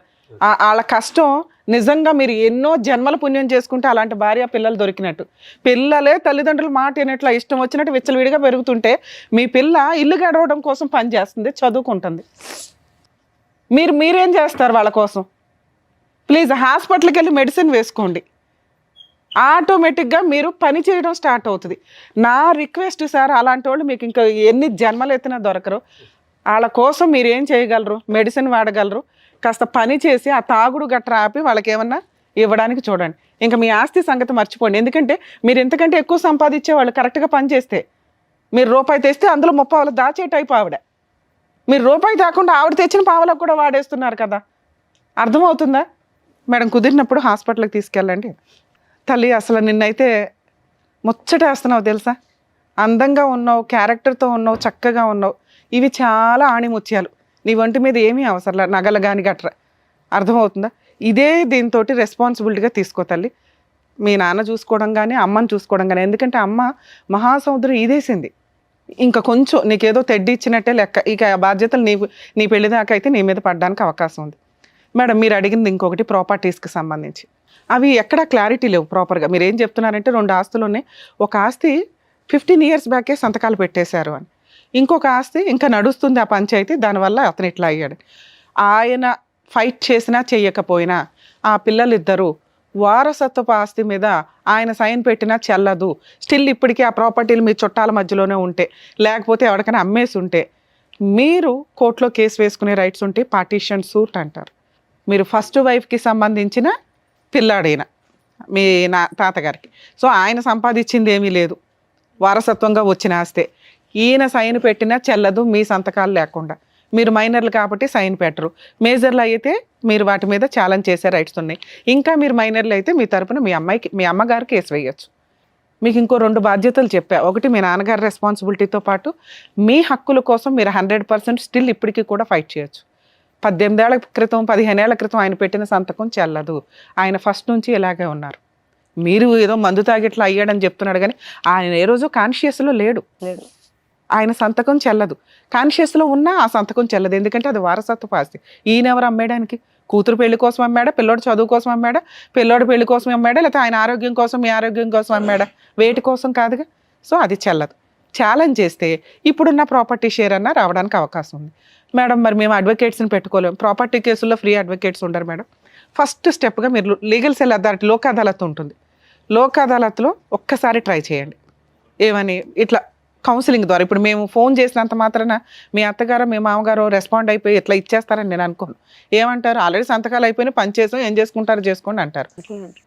వాళ్ళ కష్టం నిజంగా మీరు ఎన్నో జన్మల పుణ్యం చేసుకుంటే అలాంటి భార్య పిల్లలు దొరికినట్టు. పిల్లలే తల్లిదండ్రులు మాట వినట్లా ఇష్టం వచ్చినట్టు విచ్చలవిడిగా పెరుగుతుంటే మీ పిల్ల ఇల్లు గడవడం కోసం పని చేస్తుంది, చదువుకుంటుంది. మీరేం చేస్తారు వాళ్ళ కోసం? ప్లీజ్ హాస్పిటల్కి వెళ్ళి మెడిసిన్ వేసుకోండి. ఆటోమేటిక్గా మీరు పని చేయడం స్టార్ట్ అవుతుంది. నా రిక్వెస్ట్ సార్, అలాంటి వాళ్ళు మీకు ఇంకా ఎన్ని జన్మలు ఎత్తినా దొరకరు. వాళ్ళ కోసం మీరు ఏం చేయగలరు? మెడిసిన్ వాడగలరు. కాస్త పని చేసి ఆ తాగుడు గట్రా ఆపి వాళ్ళకి ఏమన్నా ఇవ్వడానికి చూడండి. ఇంకా మీ ఆస్తి సంగతి మర్చిపోండి. ఎందుకంటే మీరు ఎంతకంటే ఎక్కువ సంపాదించే వాళ్ళు కరెక్ట్గా పని చేస్తే, మీరు రూపాయి తెస్తే అందులో 30 దాచే టైప్ ఆవిడ. మీరు రూపాయి తాకుండా ఆవిడ తెచ్చిన పావలకు కూడా వాడేస్తున్నారు కదా. అర్థమవుతుందా మేడం? కుదిరినప్పుడు హాస్పిటల్కి తీసుకెళ్ళండి. తల్లి, అసలు నిన్నైతే ముచ్చటేస్తున్నావు తెలుసా. అందంగా ఉన్నావు, క్యారెక్టర్తో ఉన్నావు, చక్కగా ఉన్నావు. ఇవి చాలా ఆణిముత్యాలు. నీ ఒంటి మీద ఏమీ అవసరం, నగలు కానీ గట్రా. అర్థమవుతుందా? ఇదే దీంతో రెస్పాన్సిబిలిటీగా తీసుకో తల్లి. మీ నాన్న చూసుకోవడం కానీ అమ్మని చూసుకోవడం కానీ. ఎందుకంటే అమ్మ మహాసముద్రం ఈదేసింది. ఇంకా కొంచెం నీకేదో తెడ్డి ఇచ్చినట్టే లెక్క. ఇక ఆ బాధ్యతలు నీ పెళ్లి దాకా అయితే నీ మీద పడడానికి అవకాశం ఉంది. మేడం, మీరు అడిగింది ఇంకొకటి ప్రాపర్టీస్కి సంబంధించి. అవి ఎక్కడా క్లారిటీ లేవు ప్రాపర్గా. మీరు ఏం చెప్తున్నారంటే 2 ఆస్తులు ఉన్నాయి. ఒక ఆస్తి 15 years బ్యాకే సంతకాలు పెట్టేశారు అని, ఇంకొక ఆస్తి ఇంకా నడుస్తుంది ఆ పంచాయతీ, దానివల్ల అతను ఇట్లా అయ్యాడు. ఆయన ఫైట్ చేసినా చెయ్యకపోయినా ఆ పిల్లలిద్దరూ వారసత్వపు ఆస్తి మీద ఆయన సైన్ పెట్టినా చెల్లదు. స్టిల్ ఇప్పటికీ ఆ ప్రాపర్టీలు మీ చుట్టాల మధ్యలోనే ఉంటే, లేకపోతే ఎవరికైనా అమ్మేసి ఉంటే మీరు కోర్టులో కేసు వేసుకునే రైట్స్ ఉంటే పార్టీషన్ సూట్ అంటారు. మీరు ఫస్ట్ వైఫ్కి సంబంధించిన పిల్లాడైన మీ తాతగారికి. సో ఆయన సంపాదించింది ఏమీ లేదు, వారసత్వంగా వచ్చిన ఆస్తే. ఈయన సైన్ పెట్టినా చెల్లదు మీ సంతకాలు లేకుండా. మీరు మైనర్లు కాబట్టి సైన్ పెట్టరు. మేజర్లు అయితే మీరు వాటి మీద ఛాలెంజ్ చేసే రైట్స్ ఉన్నాయి. ఇంకా మీరు మైనర్లు అయితే మీ తరపున మీ అమ్మగారు కేసు వేయచ్చు. మీకు ఇంకో 2 బాధ్యతలు చెప్పా. ఒకటి, మీ నాన్నగారి రెస్పాన్సిబిలిటీతో పాటు మీ హక్కుల కోసం మీరు 100% స్టిల్ ఇప్పటికీ కూడా ఫైట్ చేయొచ్చు. 18 ఏళ్ల క్రితం 15 ఏళ్ల క్రితం ఆయన పెట్టిన సంతకం చెల్లదు. ఆయన ఫస్ట్ నుంచి ఇలాగే ఉన్నారు. మీరు ఏదో మందు తాగిట్లా అయ్యాడని చెప్తున్నాడు కానీ ఆయన ఏ రోజు కాన్షియస్లో లేడు. ఆయన సంతకం చెల్లదు. కాన్షియస్లో ఉన్నా ఆ సంతకం చెల్లదు. ఎందుకంటే అది వారసత్వ ఆస్తి. ఈయన ఎవరు అమ్మేయడానికి? కూతురు పెళ్లి కోసం అమ్మాడా, పిల్లోడు చదువు కోసం అమ్మాడా, పిల్లోడు పెళ్లి కోసం అమ్మాడా, లేకపోతే ఆయన ఆరోగ్యం కోసం మీ ఆరోగ్యం కోసం అమ్మాడా? వేటి కోసం కాదుగా. సో అది చెల్లదు. ఛాలెంజ్ చేస్తే ఇప్పుడున్న ప్రాపర్టీ షేర్ అన్నా రావడానికి అవకాశం ఉంది. మేడం, మరి మేము అడ్వకేట్స్ని పెట్టుకోలేము. ప్రాపర్టీ కేసుల్లో ఫ్రీ అడ్వకేట్స్ ఉండరు మేడం. ఫస్ట్ స్టెప్గా మీరు legal cell authority Lok Adalat ఉంటుంది. లోక్ అదాలత్లో ఒక్కసారి ట్రై చేయండి. ఏమని ఇట్లా కౌన్సిలింగ్ ద్వారా. ఇప్పుడు మేము ఫోన్ చేసినంత మాత్రాన మీ అత్తగారు మీ మామగారు రెస్పాండ్ అయిపోయి ఇట్లా ఇచ్చేస్తారని నేను అనుకోను. ఏమంటారు? ఆల్రెడీ సంతకాలు అయిపోయినా పని చేసాం, ఏం చేసుకుంటారో చేసుకోండి అంటారు.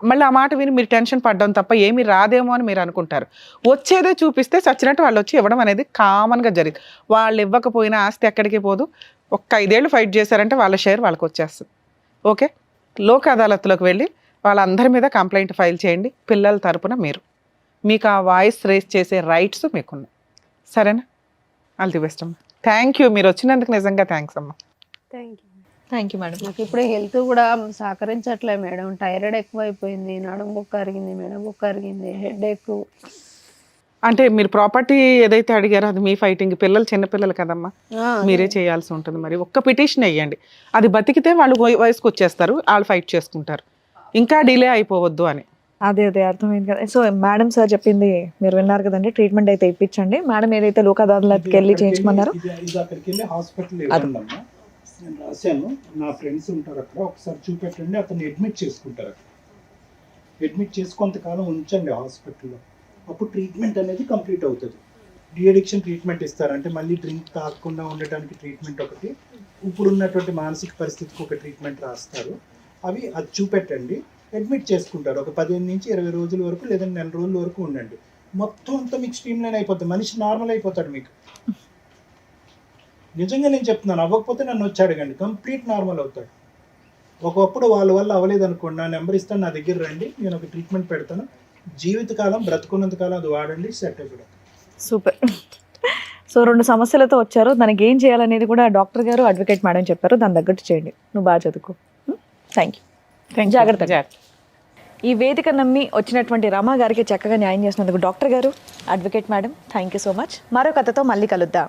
మళ్ళీ ఆ మాట విని మీరు టెన్షన్ పడ్డం తప్ప ఏమీ రాదేమో అని మీరు అనుకుంటారు. వచ్చేదే చూపిస్తే చచ్చినట్టు వాళ్ళు వచ్చి ఇవ్వడం అనేది కామన్గా జరిగింది. వాళ్ళు ఇవ్వకపోయినా ఆస్తి ఎక్కడికి పోదు. 5 ఏళ్ళు ఫైట్ చేశారంటే వాళ్ళ షేర్ వాళ్ళకి వచ్చేస్తుంది. ఓకే, లోక్ అదాలత్లోకి వెళ్ళి వాళ్ళందరి మీద కంప్లైంట్ ఫైల్ చేయండి. పిల్లల తరపున మీకు ఆ వాయిస్ రేస్ చేసే రైట్స్ మీకున్నాయి. సరేనా? ఆల్ ది బెస్ట్ అమ్మా. Thank you. మీరు వచ్చినందుకు నిజంగా థ్యాంక్స్ అమ్మా. Thank you madam. నాకు ఇప్పుడు హెల్త్ కూడా సహకరించట్లే మేడం. థైరాయిడ్ ఎక్కువ అయిపోయింది, నడుము బొక్క అరిగింది, మెడ బొక్క అరిగింది, హెడేక్. అంటే మీరు ప్రాపర్టీ ఏదైతే అడిగారో అది మీ ఫైటింగ్. పిల్లలు చిన్నపిల్లలు కదమ్మా, మీరే చేయాల్సి ఉంటుంది. మరి ఒక్క పిటిషన్ వేయండి. అది బతికితే వాళ్ళు వయసుకు వచ్చేస్తారు, వాళ్ళు ఫైట్ చేసుకుంటారు. ఇంకా డిలే అయిపోవద్దు అని. అదే అర్థమైంది కదా. సో మేడం సార్ చెప్పింది మీరు విన్నారు కదండి. ట్రీట్మెంట్ అయితే ఇప్పించండి. మేడం ఏదైతే లోక్ అదాలత్కి వెళ్ళి చేయించమన్నారో ఇది అక్కడికి వెళ్ళి హాస్పిటల్ ఇవ్వండి అమ్మా. నేను రాశాను, నా ఫ్రెండ్స్ ఉంటారు అక్కడ, ఒకసారి చూపెట్టండి. అతన్ని అడ్మిట్ చేసుకుంటారు. అడ్మిట్ చేసి కొంతకాలం ఉంచండి హాస్పిటల్లో. అప్పుడు ట్రీట్మెంట్ అనేది కంప్లీట్ అవుతుంది. డీఅడిక్షన్ ట్రీట్మెంట్ ఇస్తారంటే మళ్ళీ డ్రింక్ తాగకుండా ఉండటానికి ట్రీట్మెంట్ ఒకటి, ఇప్పుడున్నటువంటి మానసిక పరిస్థితికి ఒక ట్రీట్మెంట్ రాస్తారు. అది చూపెట్టండి, అడ్మిట్ చేసుకుంటారు. ఒక 15 నుంచి 20 రోజుల వరకు, లేదంటే 1 నెల రోజుల వరకు ఉండండి. మొత్తం అంతా మీకు స్ట్రీమ్ లైన్ అయిపోతుంది. మనిషి నార్మల్ అయిపోతాడు మీకు. నిజంగా నేను చెప్తున్నాను. అవ్వకపోతే నన్ను వచ్చి అడగండి, కంప్లీట్ నార్మల్ అవుతాడు. ఒకప్పుడు వాళ్ళ వల్ల అవ్వలేదు అనుకోండి, నా నెంబర్ ఇస్తాను, నా దగ్గర రండి, నేను ఒక ట్రీట్మెంట్ పెడతాను. జీవితకాలం బ్రతుకున్నంతకాలం అది వాడండి, సెట్ అయిపోయాడు. సూపర్. సో 2 సమస్యలతో వచ్చారు. దానికి ఏం చేయాలనేది కూడా డాక్టర్ గారు, అడ్వకేట్ మేడం చెప్పారు. దాని తగ్గట్టు చేయండి. నువ్వు బాగా చదువుకో. Thank you. జాగ్రత్త. ఈ వేదిక నమ్మి వచ్చినటువంటి రమా గారికి చక్కగా న్యాయం చేసినందుకు డాక్టర్ గారు, advocate madam, thank you so much. మరో కథతో మళ్ళీ కలుద్దాం.